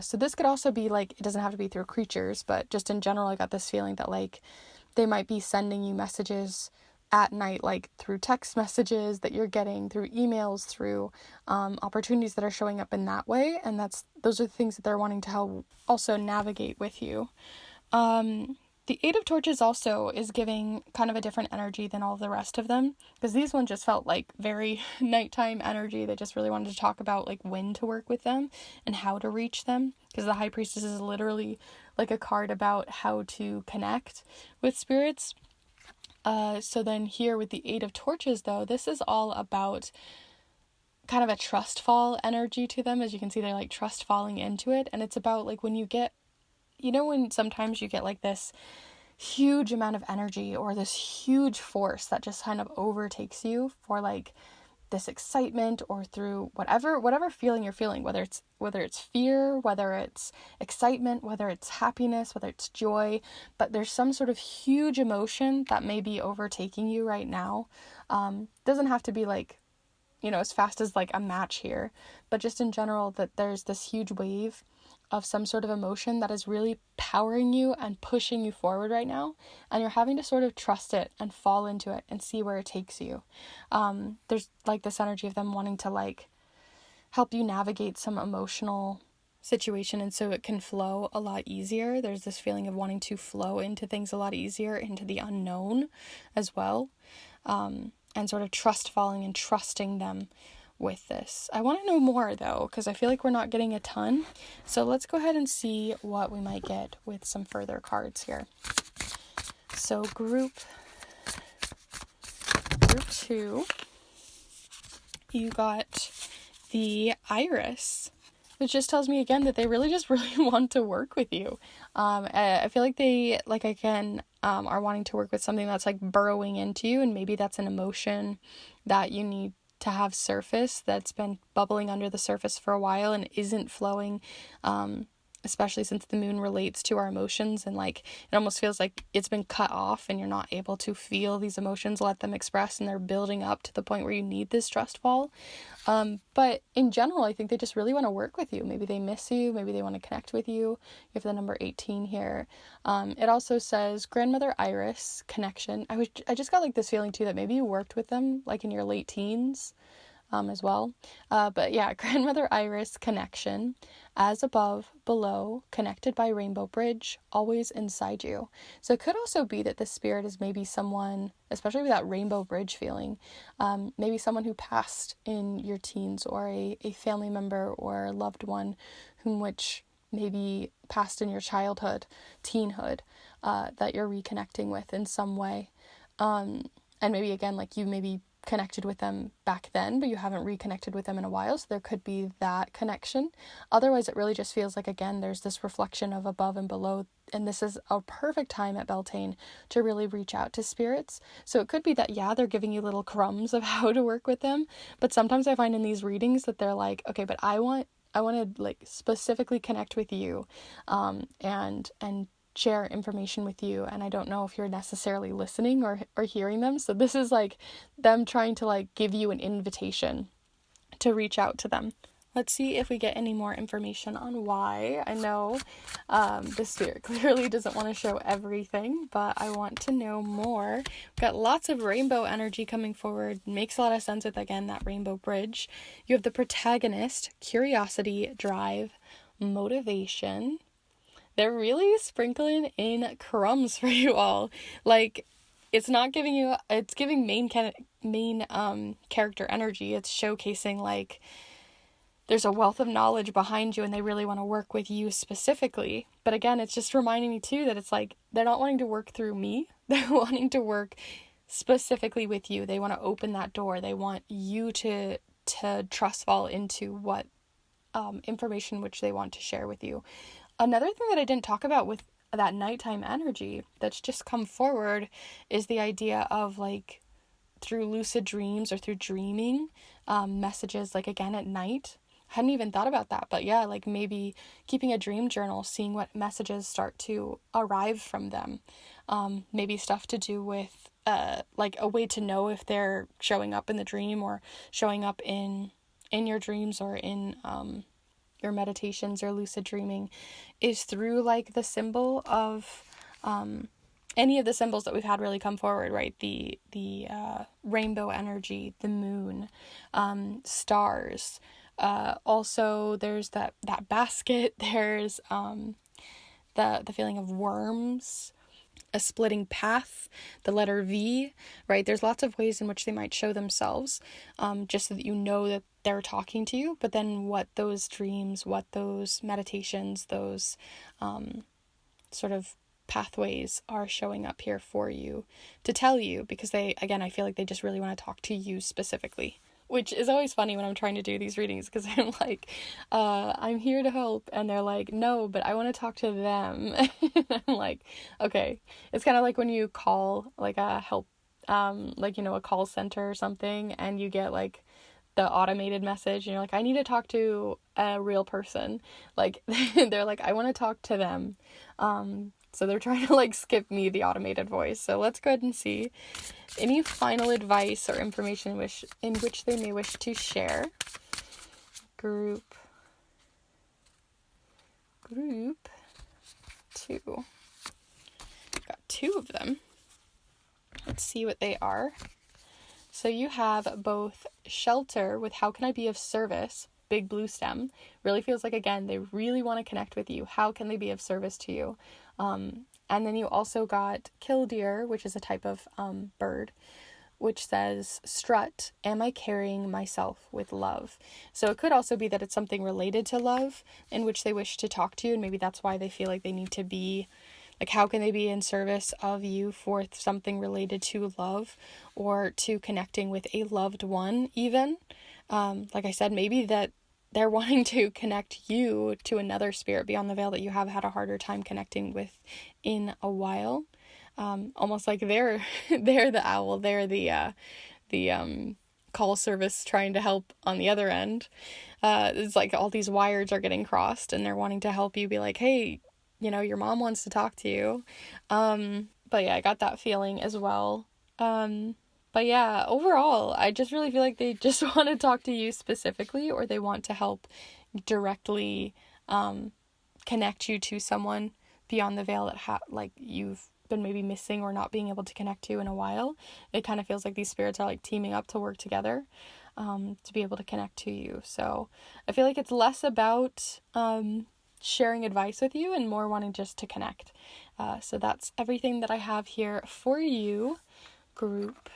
Speaker 1: So this could also be like, it doesn't have to be through creatures, but just in general, I got this feeling that like they might be sending you messages at night, like through text messages that you're getting, through emails, through opportunities that are showing up in that way. And those are the things that they're wanting to help also navigate with you. The 8 of Torches also is giving kind of a different energy than all of the rest of them, because these ones just felt like very nighttime energy. They just really wanted to talk about like when to work with them and how to reach them, because the High Priestess is literally like a card about how to connect with spirits. So then here with the 8 of Torches, though, this is all about kind of a trust fall energy to them. As you can see, they're like trust falling into it. And it's about like when you get, when sometimes you get like this huge amount of energy or this huge force that just kind of overtakes you for like this excitement, or through whatever feeling you're feeling, whether it's fear, whether it's excitement, whether it's happiness, whether it's joy, but there's some sort of huge emotion that may be overtaking you right now. Doesn't have to be like, as fast as like a match here, but just in general, that there's this huge wave of some sort of emotion that is really powering you and pushing you forward right now, and you're having to sort of trust it and fall into it and see where it takes you. There's like this energy of them wanting to like help you navigate some emotional situation, and so it can flow a lot easier. There's this feeling of wanting to flow into things a lot easier, into the unknown as well, and sort of falling and trusting them with this. I want to know more though, because I feel like we're not getting a ton. So let's go ahead and see what we might get with some further cards here. So group 2, you got the Iris, which just tells me again that they really want to work with you. I feel like they, like, again, are wanting to work with something that's like burrowing into you, and maybe that's an emotion that you need to have surface, that's been bubbling under the surface for a while and isn't flowing, especially since the moon relates to our emotions, and like it almost feels like it's been cut off and you're not able to feel these emotions, let them express, and they're building up to the point where you need this trust fall. But in general, I think they just really want to work with you. Maybe they miss you, maybe they want to connect with you. You have the number 18 here. It also says grandmother Iris connection. I just got like this feeling too that maybe you worked with them like in your late teens as well. But yeah, grandmother Iris connection, as above, below, connected by rainbow bridge, always inside you. So it could also be that the spirit is maybe someone, especially with that rainbow bridge feeling, maybe someone who passed in your teens, or a family member or loved one which maybe passed in your childhood, teenhood, that you're reconnecting with in some way. And maybe again, like you maybe connected with them back then, but you haven't reconnected with them in a while, so there could be that connection. Otherwise, it really just feels like, again, there's this reflection of above and below, and this is a perfect time at Beltane to really reach out to spirits. So it could be that, yeah, they're giving you little crumbs of how to work with them, but sometimes I find in these readings that they're like, okay, but I want to like specifically connect with you, and share information with you, and I don't know if you're necessarily listening or hearing them. So this is like them trying to like give you an invitation to reach out to them. Let's see if we get any more information on why. I know the spirit clearly doesn't want to show everything, but I want to know more. We've got lots of rainbow energy coming forward. Makes a lot of sense with, again, that rainbow bridge. You have the protagonist, curiosity, drive, motivation. They're really sprinkling in crumbs for you all. Like, it's not giving you, it's giving main character energy. It's showcasing like there's a wealth of knowledge behind you and they really want to work with you specifically. But again, it's just reminding me too that it's like they're not wanting to work through me. They're wanting to work specifically with you. They want to open that door. They want you to trust fall into what information which they want to share with you. Another thing that I didn't talk about with that nighttime energy that's just come forward is the idea of like through lucid dreams or through dreaming, messages like again at night. I hadn't even thought about that, but yeah, like maybe keeping a dream journal, seeing what messages start to arrive from them. Maybe stuff to do with like a way to know if they're showing up in the dream or showing up in your dreams or in your meditations or lucid dreaming is through like the symbol of any of the symbols that we've had really come forward, right? The rainbow energy, the moon, stars. Also there's that basket, there's the feeling of worms, a splitting path, the letter V, right? There's lots of ways in which they might show themselves, just so that you know that they're talking to you, but then what those dreams, what those meditations, those sort of pathways are showing up here for you to tell you, because they, again, I feel like they just really want to talk to you specifically, which is always funny when I'm trying to do these readings, because I'm like, I'm here to help, and they're like, no, but I want to talk to them. I'm like, okay. It's kind of like when you call like a like, a call center or something, and you get like the automated message and you're like, I need to talk to a real person. Like, they're like, I want to talk to them. So they're trying to like skip me, the automated voice. So let's go ahead and see any final advice or information in which they may wish to share. Group 2. Got 2 of them. Let's see what they are. So you have both shelter with how can I be of service, big blue stem. Really feels like, again, they really want to connect with you. How can they be of service to you? And then you also got killdeer, which is a type of bird, which says strut, am I carrying myself with love? So it could also be that it's something related to love in which they wish to talk to you, and maybe that's why they feel like they need to be, like, how can they be in service of you for something related to love or to connecting with a loved one even. Like I said, maybe that they're wanting to connect you to another spirit beyond the veil that you have had a harder time connecting with in a while. Almost like they're the owl, they're the call service trying to help on the other end. It's like all these wires are getting crossed and they're wanting to help you, be like, hey, your mom wants to talk to you. But yeah, I got that feeling as well. But yeah, overall, I just really feel like they just want to talk to you specifically, or they want to help directly connect you to someone beyond the veil that like you've been maybe missing or not being able to connect to in a while. It kind of feels like these spirits are like teaming up to work together to be able to connect to you. So I feel like it's less about sharing advice with you and more wanting just to connect. So that's everything that I have here for you, group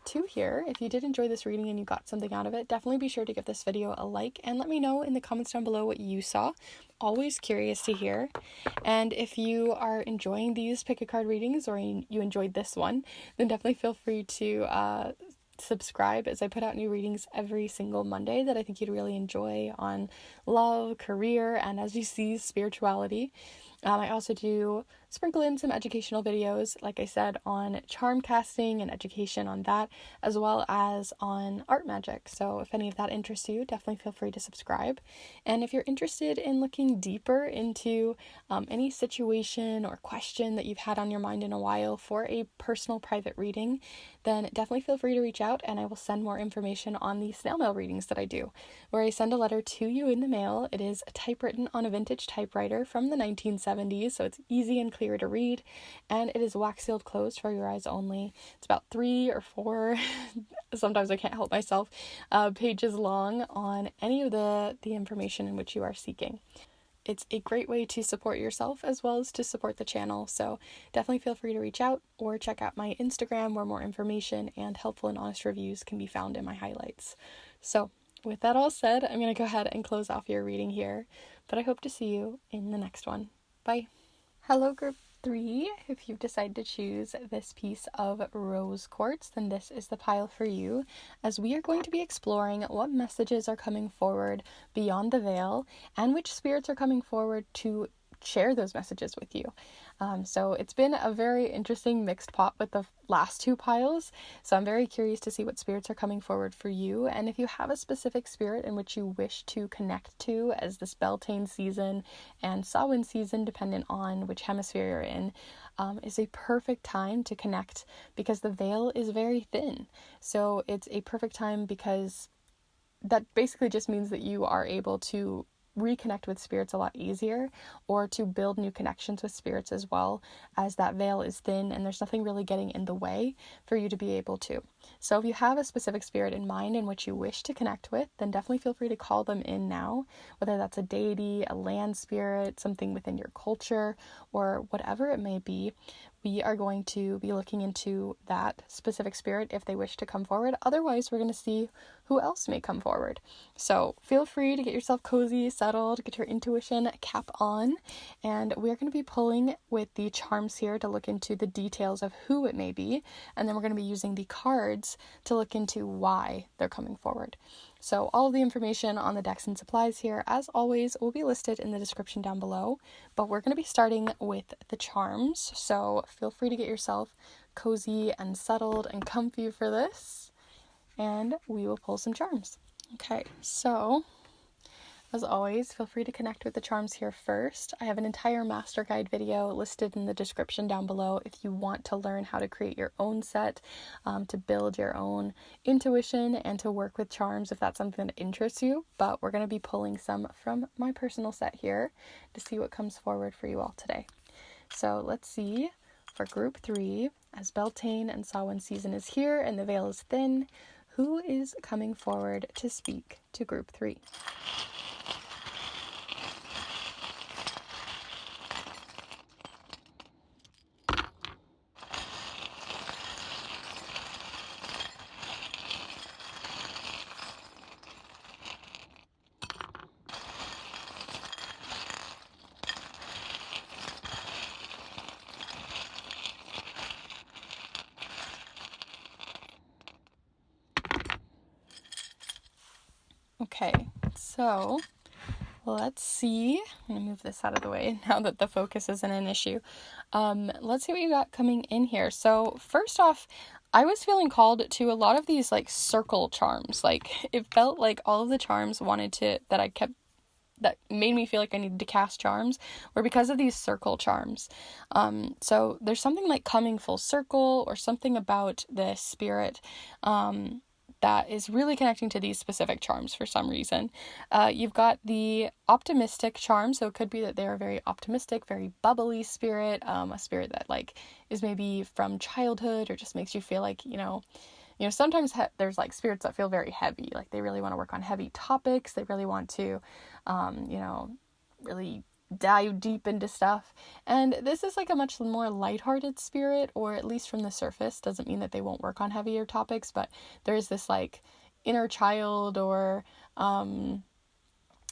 Speaker 1: 2 here. If you did enjoy this reading and you got something out of it, definitely be sure to give this video a like and let me know in the comments down below what you saw. Always curious to hear. And if you are enjoying these pick a card readings, or you enjoyed this one, then definitely feel free to subscribe, as I put out new readings every single Monday that I think you'd really enjoy on love, career, and, as you see, spirituality. I also do sprinkle in some educational videos, like I said, on charm casting and education on that, as well as on art magic. So if any of that interests you, definitely feel free to subscribe. And if you're interested in looking deeper into any situation or question that you've had on your mind in a while for a personal private reading, then definitely feel free to reach out and I will send more information on the snail mail readings that I do, where I send a letter to you in the mail. It is typewritten on a vintage typewriter from the 1970s, so it's easy and clear to read, and it is wax sealed closed for your eyes only. It's about 3 or 4, sometimes I can't help myself, pages long on any of the information in which you are seeking. It's a great way to support yourself as well as to support the channel, so definitely feel free to reach out or check out my Instagram, where more information and helpful and honest reviews can be found in my highlights. So with that all said, I'm going to go ahead and close off your reading here, but I hope to see you in the next one. Bye. Hello, group 3. If you've decided to choose this piece of rose quartz, then this is the pile for you, as we are going to be exploring what messages are coming forward beyond the veil and which spirits are coming forward to share those messages with you. So it's been a very interesting mixed pot with the last 2 piles, so I'm very curious to see what spirits are coming forward for you, and if you have a specific spirit in which you wish to connect to, as this Beltane season and Samhain season, dependent on which hemisphere you're in, is a perfect time to connect, because the veil is very thin. So it's a perfect time, because that basically just means that you are able to reconnect with spirits a lot easier, or to build new connections with spirits as well, as that veil is thin and there's nothing really getting in the way for you to be able to. So if you have a specific spirit in mind in which you wish to connect with, then definitely feel free to call them in now, whether that's a deity, a land spirit, something within your culture, or whatever it may be. We are going to be looking into that specific spirit if they wish to come forward. Otherwise, we're going to see who else may come forward. So feel free to get yourself cozy, settled, get your intuition cap on, and we're going to be pulling with the charms here to look into the details of who it may be, and then we're going to be using the cards to look into why they're coming forward. So all of the information on the decks and supplies here, as always, will be listed in the description down below, but we're going to be starting with the charms, so feel free to get yourself cozy and settled and comfy for this, and we will pull some charms. Okay, so as always, feel free to connect with the charms here first. I have an entire master guide video listed in the description down below if you want to learn how to create your own set, to build your own intuition and to work with charms if that's something that interests you. But we're going to be pulling some from my personal set here to see what comes forward for you all today. So let's see for group 3, as Beltane and Samhain season is here and the veil is thin, who is coming forward to speak to group 3? Okay, so let's see. I'm going to move this out of the way now that the focus isn't an issue. Let's see what you got coming in here. So first off, I was feeling called to a lot of these like circle charms. Like it felt like all of the charms that made me feel like I needed to cast charms were because of these circle charms. So there's something like coming full circle or something about the spirit, that is really connecting to these specific charms for some reason. You've got the optimistic charm, so it could be that they're a very optimistic, very bubbly spirit, a spirit that like is maybe from childhood or just makes you feel like, sometimes there's like spirits that feel very heavy, like they really want to work on heavy topics, they really want to, really dive deep into stuff. And this is like a much more lighthearted spirit, or at least from the surface. Doesn't mean that they won't work on heavier topics, but there is this like inner child or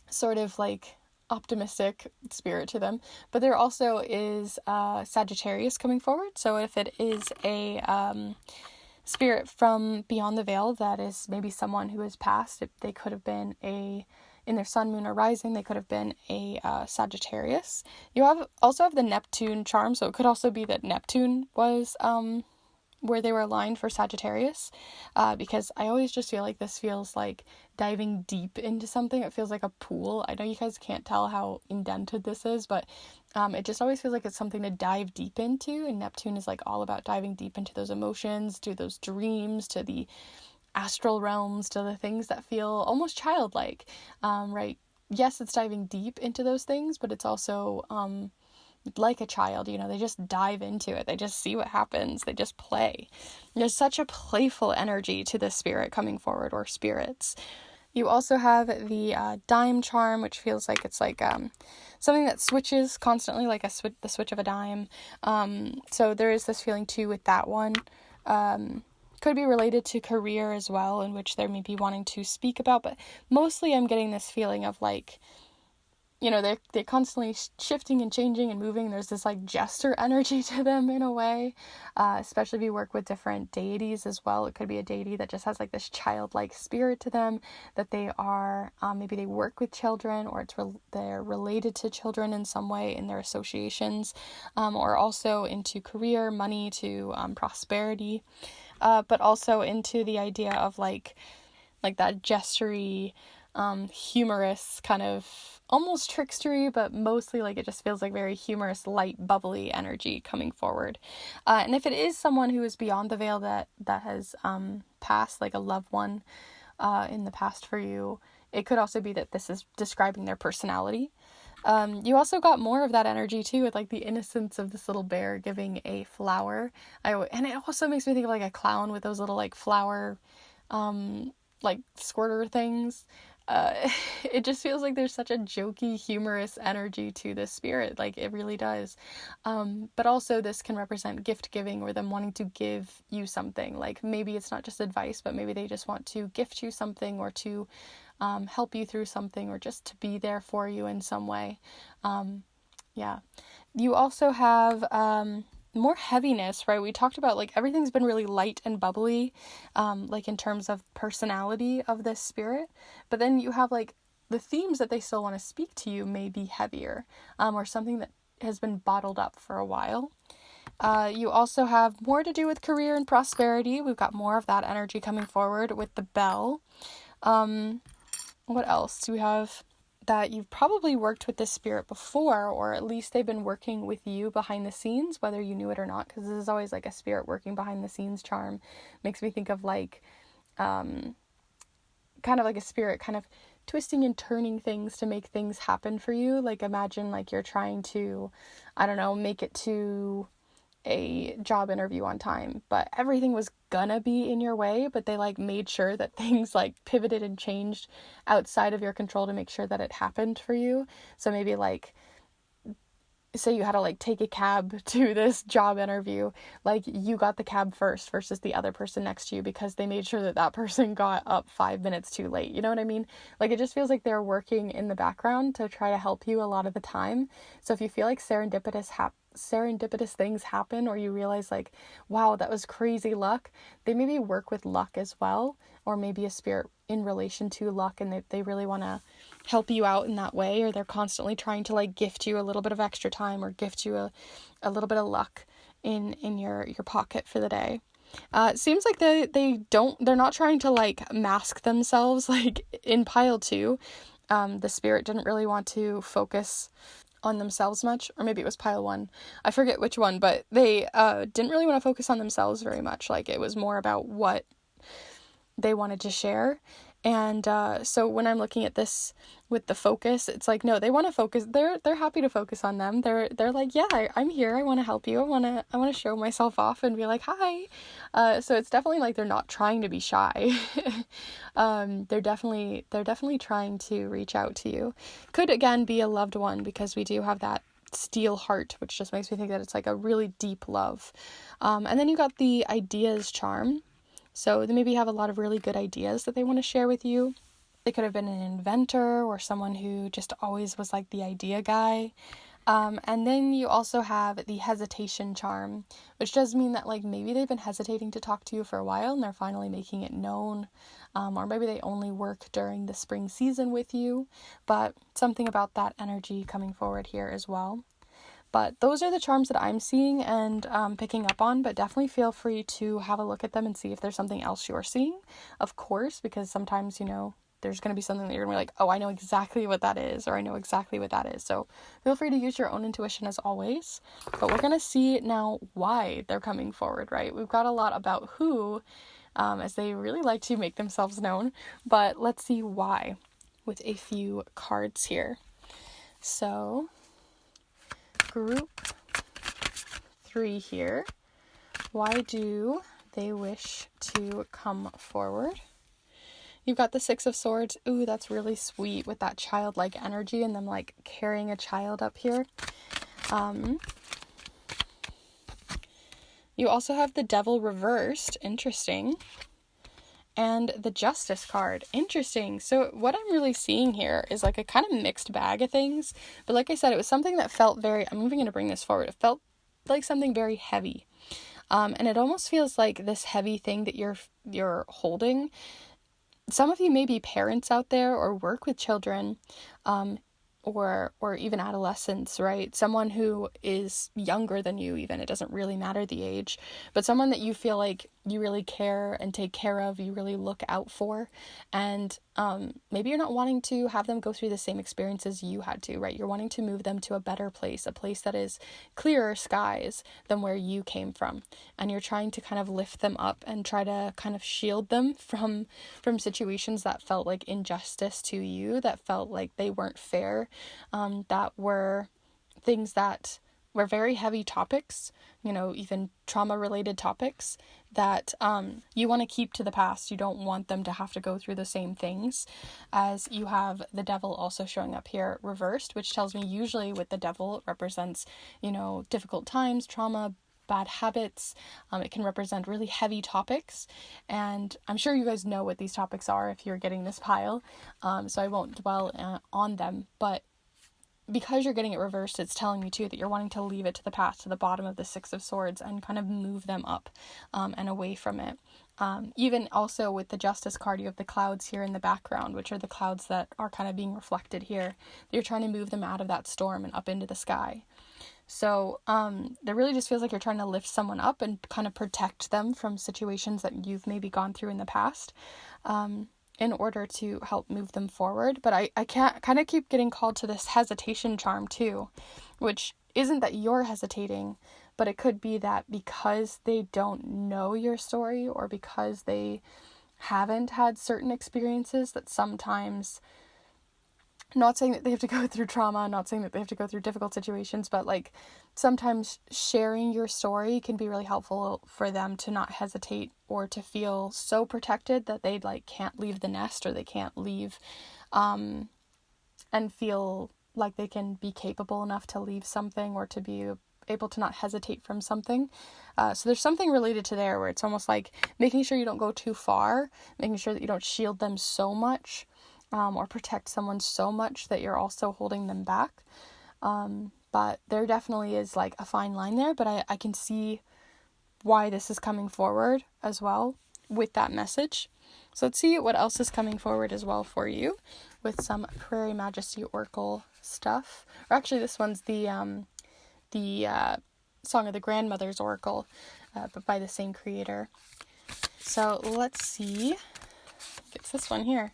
Speaker 1: sort of like optimistic spirit to them. But there also is Sagittarius coming forward. So if it is a spirit from beyond the veil, that is maybe someone who has passed, they could have been in their sun, moon, or rising, they could have been a Sagittarius. You also have the Neptune charm, so it could also be that Neptune was where they were aligned for Sagittarius, because I always just feel like this feels like diving deep into something. It feels like a pool. I know you guys can't tell how indented this is, but it just always feels like it's something to dive deep into, and Neptune is like all about diving deep into those emotions, to those dreams, to the astral realms, to the things that feel almost childlike, right? Yes, it's diving deep into those things, but it's also like a child, they just dive into it. They just see what happens. They just play. There's such a playful energy to the spirit coming forward, or spirits. You also have the dime charm, which feels like it's like something that switches constantly, like the switch of a dime. So there is this feeling too with that one. Could be related to career as well, in which they're maybe wanting to speak about, but mostly I'm getting this feeling of like, they're constantly shifting and changing and moving. There's this like jester energy to them in a way, especially if you work with different deities as well. It could be a deity that just has like this childlike spirit to them, that they are, maybe they work with children, or they're related to children in some way in their associations, or also into career, money, to prosperity, but also into the idea of like that jestery, humorous kind of almost trickstery, but mostly like it just feels like very humorous, light, bubbly energy coming forward. And if it is someone who is beyond the veil that has passed, like a loved one in the past for you, it could also be that this is describing their personality. You also got more of that energy too, with like the innocence of this little bear giving a flower. And it also makes me think of like a clown with those little like flower like squirter things. It just feels like there's such a jokey, humorous energy to this spirit, like it really does. But also this can represent gift giving, or them wanting to give you something. Like maybe it's not just advice, but maybe they just want to gift you something, or to help you through something, or just to be there for you in some way. Yeah. You also have more heaviness, right? We talked about like everything's been really light and bubbly, like in terms of personality of this spirit, but then you have like the themes that they still want to speak to you may be heavier, or something that has been bottled up for a while. You also have more to do with career and prosperity. We've got more of that energy coming forward with the bell. What else do we have? That you've probably worked with this spirit before, or at least they've been working with you behind the scenes, whether you knew it or not, because this is always like a spirit working behind the scenes charm. Makes me think of like, kind of like a spirit kind of twisting and turning things to make things happen for you. Like imagine like you're trying to, I don't know, make it to a job interview on time, but everything was gonna be in your way, but they like made sure that things like pivoted and changed outside of your control to make sure that it happened for you. So maybe like say you had to like take a cab to this job interview, like you got the cab first versus the other person next to you because they made sure that that person got up 5 minutes too late. You know what I mean? Like it just feels like they're working in the background to try to help you a lot of the time. So if you feel like serendipitous things happen, or you realize like, wow, that was crazy luck, they maybe work with luck as well, or maybe a spirit in relation to luck, and they really want to help you out in that way, or they're constantly trying to like gift you a little bit of extra time or gift you a little bit of luck in your pocket for the day. It seems like they're not trying to like mask themselves. Like in pile 2, the spirit didn't really want to focus on themselves much, or maybe it was pile 1, I forget which one, but they didn't really want to focus on themselves very much. Like it was more about what they wanted to share. And so when I'm looking at this with the focus, it's like, no, they want to focus. They're happy to focus on them. They're like, yeah, I'm here. I want to help you. I want to show myself off and be like, hi. So it's definitely like they're not trying to be shy. They're definitely trying to reach out to you. Could again be a loved one, because we do have that steel heart, which just makes me think that it's like a really deep love. And then you got the ideas charm. So they maybe have a lot of really good ideas that they want to share with you. They could have been an inventor or someone who just always was like the idea guy. And then you also have the hesitation charm, which does mean that like maybe they've been hesitating to talk to you for a while and they're finally making it known. Or maybe they only work during the spring season with you, but something about that energy coming forward here as well. But those are the charms that I'm seeing and picking up on, but definitely feel free to have a look at them and see if there's something else you're seeing, of course, because sometimes, you know, there's going to be something that you're going to be like, oh, I know exactly what that is, or I know exactly what that is. So feel free to use your own intuition as always. But we're going to see now why they're coming forward, right? We've got a lot about who, as they really like to make themselves known, but let's see why with a few cards here. So group 3 here. Why do they wish to come forward? You've got the 6 of Swords. Ooh, that's really sweet with that childlike energy and them like carrying a child up here. You also have the Devil reversed. Interesting. And the Justice card. Interesting. So what I'm really seeing here is like a kind of mixed bag of things. But like I said, it was something that felt very, I'm even going to bring this forward. It felt like something very heavy. And it almost feels like this heavy thing that you're holding. Some of you may be parents out there or work with children, or even adolescents, right? Someone who is younger than you even. It doesn't really matter the age, but someone that you feel like you really care and take care of, you really look out for. And maybe you're not wanting to have them go through the same experiences you had to, right? You're wanting to move them to a better place, a place that is clearer skies than where you came from. And you're trying to kind of lift them up and try to kind of shield them from situations that felt like injustice to you, that felt like they weren't fair, that were things that were very heavy topics, you know, even trauma-related topics that you want to keep to the past. You don't want them to have to go through the same things. As you have the Devil also showing up here reversed, which tells me usually with the Devil it represents, you know, difficult times, trauma, bad habits. It can represent really heavy topics, and I'm sure you guys know what these topics are if you're getting this pile, so I won't dwell on them, but because you're getting it reversed, it's telling me too that you're wanting to leave it to the past, to the bottom of the 6 of Swords, and kind of move them up and away from it. Even also with the Justice card, you have the clouds here in the background, which are the clouds that are kind of being reflected here. You're trying to move them out of that storm and up into the sky. So there really just feels like you're trying to lift someone up and kind of protect them from situations that you've maybe gone through in the past, in order to help move them forward. But I can't kind of keep getting called to this hesitation charm too, which isn't that you're hesitating, but it could be that because they don't know your story, or because they haven't had certain experiences, that sometimes, not saying that they have to go through trauma, not saying that they have to go through difficult situations, but like sometimes sharing your story can be really helpful for them to not hesitate or to feel so protected that they like can't leave the nest, or they can't leave and feel like they can be capable enough to leave something, or to be able to not hesitate from something. So there's something related to there where it's almost like making sure you don't go too far, making sure that you don't shield them so much, or protect someone so much that you're also holding them back. But there definitely is like a fine line there, but I can see why this is coming forward as well with that message. So let's see what else is coming forward as well for you with some Prairie Majesty Oracle stuff. Or actually, this one's the Song of the Grandmother's Oracle, but by the same creator. So let's see. It's this one here.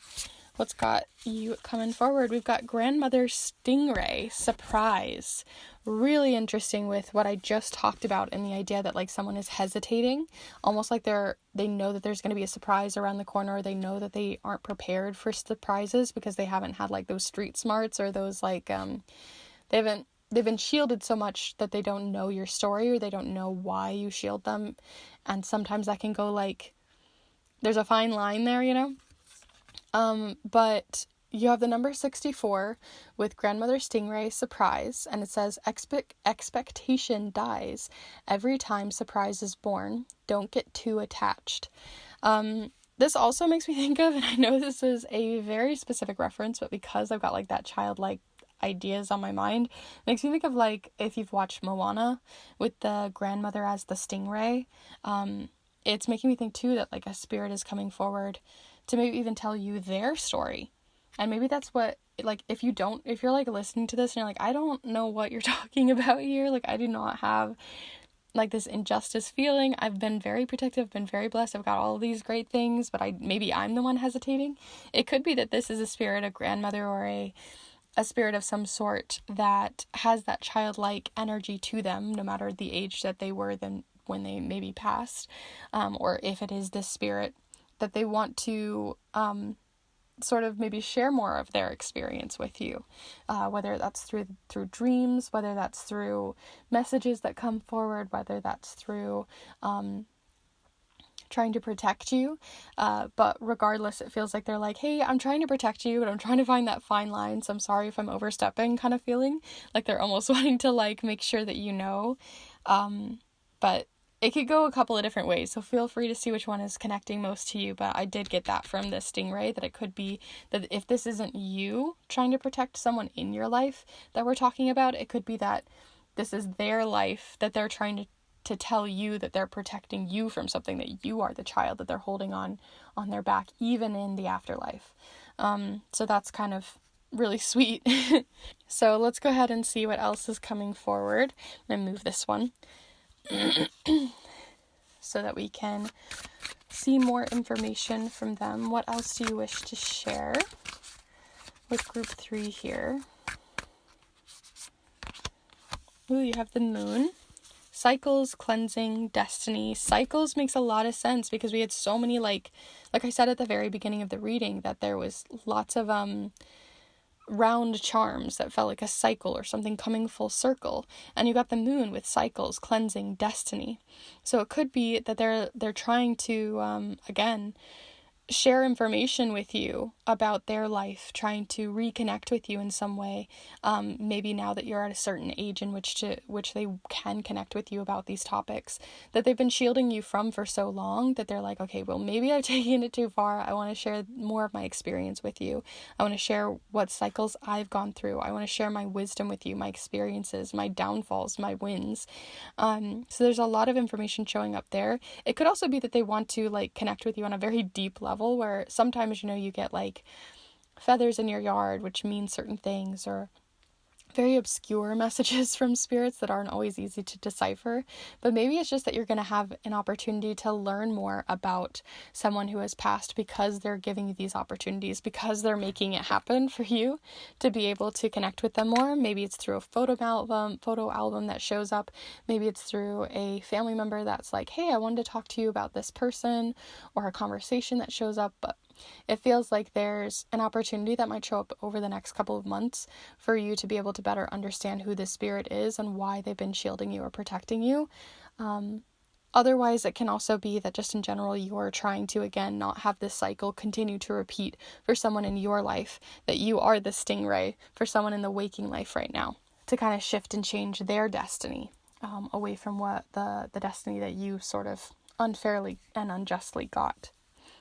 Speaker 1: What's got you coming forward? We've got Grandmother Stingray, surprise. Really interesting with what I just talked about, in the idea that like someone is hesitating, almost like they know that there's going to be a surprise around the corner, or they know that they aren't prepared for surprises because they haven't had like those street smarts, or those like they've been shielded so much that they don't know your story, or they don't know why you shield them. And sometimes that can go like, there's a fine line there, you know? But you have the number 64 with Grandmother Stingray, surprise, and it says, expectation dies every time surprise is born. Don't get too attached. This also makes me think of, and I know this is a very specific reference, but because I've got like that childlike ideas on my mind, it makes me think of like if you've watched Moana with the grandmother as the stingray. It's making me think too that like a spirit is coming forward to maybe even tell you their story. And maybe that's what, like, if you're like listening to this and you're like, I don't know what you're talking about here, like I do not have like this injustice feeling, I've been very protective, been very blessed, I've got all of these great things, but maybe I'm the one hesitating. It could be that this is a spirit, a grandmother, or a spirit of some sort that has that childlike energy to them, no matter the age that they were then when they maybe passed, or if it is this spirit that they want to sort of maybe share more of their experience with you, whether that's through dreams, whether that's through messages that come forward, whether that's through trying to protect you, but regardless, it feels like they're like, hey, I'm trying to protect you, but I'm trying to find that fine line, so I'm sorry if I'm overstepping, kind of feeling like they're almost wanting to like make sure that you know, but it could go a couple of different ways, so feel free to see which one is connecting most to you. But I did get that from this stingray, that it could be that if this isn't you trying to protect someone in your life that we're talking about, it could be that this is their life that they're trying to tell you that they're protecting you from something, that you are the child that they're holding on their back, even in the afterlife. So that's kind of really sweet. So let's go ahead and see what else is coming forward. I'm going to move this one so that we can see more information from them. What else do you wish to share with group 3 here? Ooh, you have the moon. Cycles, cleansing, destiny. Cycles makes a lot of sense because we had so many, like I said at the very beginning of the reading, that there was lots of round charms that felt like a cycle or something coming full circle, and you got the moon with cycles, cleansing, destiny. So it could be that they're trying to again share information with you about their life, trying to reconnect with you in some way, maybe now that you're at a certain age in which they can connect with you about these topics that they've been shielding you from for so long, that they're like, okay, well, maybe I've taken it too far. I want to share more of my experience with you. I want to share what cycles I've gone through. I want to share my wisdom with you, my experiences, my downfalls, my wins. So there's a lot of information showing up there. It could also be that they want to like connect with you on a very deep level, where sometimes, you know, you get like feathers in your yard, which means certain things, or very obscure messages from spirits that aren't always easy to decipher, but maybe it's just that you're going to have an opportunity to learn more about someone who has passed because they're giving you these opportunities, because they're making it happen for you to be able to connect with them more. Maybe it's through a photo album that shows up. Maybe it's through a family member that's like, hey, I wanted to talk to you about this person, or a conversation that shows up. But it feels like there's an opportunity that might show up over the next couple of months for you to be able to better understand who this spirit is and why they've been shielding you or protecting you. Otherwise, it can also be that just in general, you're trying to, again, not have this cycle continue to repeat for someone in your life, that you are the stingray for someone in the waking life right now, to kind of shift and change their destiny away from what the destiny that you sort of unfairly and unjustly got.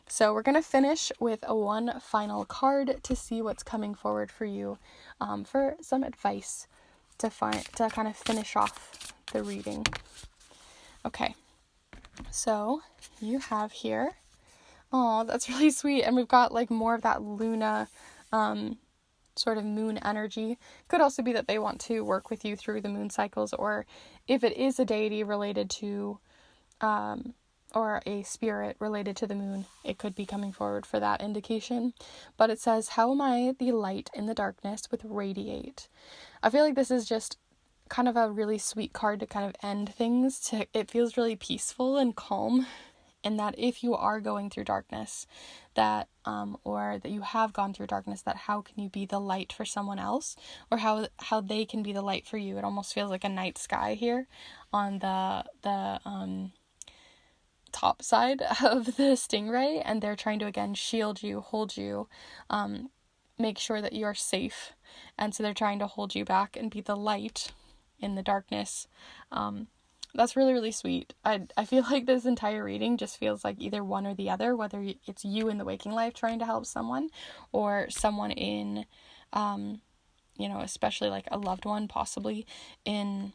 Speaker 1: So we're going to finish with one final card to see what's coming forward for you for some advice to kind of finish off the reading. Okay, so you have here, oh, that's really sweet. And we've got like more of that Luna sort of moon energy. Could also be that they want to work with you through the moon cycles, or if it is a deity related to or a spirit related to the moon, it could be coming forward for that indication. But it says, how am I the light in the darkness with radiate? I feel like this is just kind of a really sweet card to kind of end things. It feels really peaceful and calm, and that if you are going through darkness, that or that you have gone through darkness, that how can you be the light for someone else, or how they can be the light for you. It almost feels like a night sky here on the top side of the stingray, and they're trying to again shield you, hold you, make sure that you are safe, and so they're trying to hold you back and be the light in the darkness. That's really, really sweet. I feel like this entire reading just feels like either one or the other, whether it's you in the waking life trying to help someone, or someone in especially like a loved one possibly in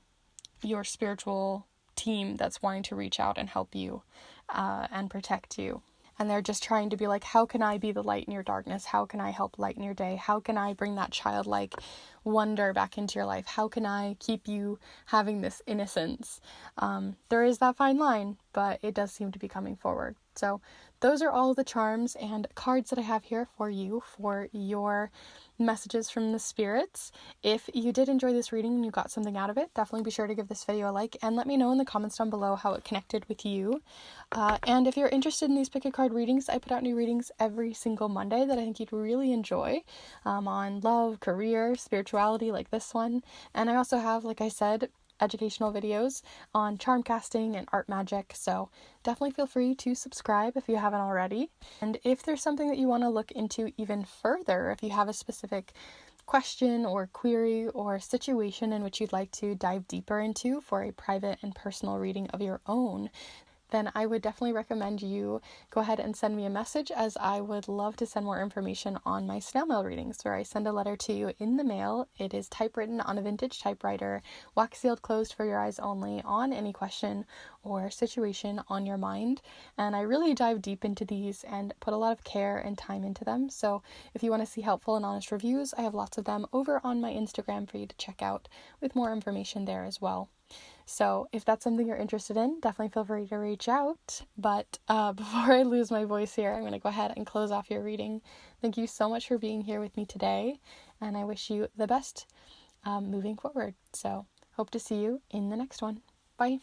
Speaker 1: your spiritual team that's wanting to reach out and help you and protect you. And they're just trying to be like, how can I be the light in your darkness? How can I help lighten your day? How can I bring that childlike wonder back into your life? How can I keep you having this innocence? There is that fine line, but it does seem to be coming forward. So those are all the charms and cards that I have here for you for your messages from the spirits. If you did enjoy this reading and you got something out of it, definitely be sure to give this video a like and let me know in the comments down below how it connected with you. And if you're interested in these pick a card readings, I put out new readings every single Monday that I think you'd really enjoy on love, career, spirituality, like this one. And I also have, like I said, educational videos on charm casting and art magic, so definitely feel free to subscribe if you haven't already. And if there's something that you want to look into even further, if you have a specific question or query or situation in which you'd like to dive deeper into for a private and personal reading of your own, then I would definitely recommend you go ahead and send me a message, as I would love to send more information on my snail mail readings, where I send a letter to you in the mail. It is typewritten on a vintage typewriter, wax sealed closed for your eyes only, on any question or situation on your mind. And I really dive deep into these and put a lot of care and time into them. So if you want to see helpful and honest reviews, I have lots of them over on my Instagram for you to check out, with more information there as well. So if that's something you're interested in, definitely feel free to reach out. But before I lose my voice here, I'm going to go ahead and close off your reading. Thank you so much for being here with me today, and I wish you the best moving forward. So hope to see you in the next one. Bye.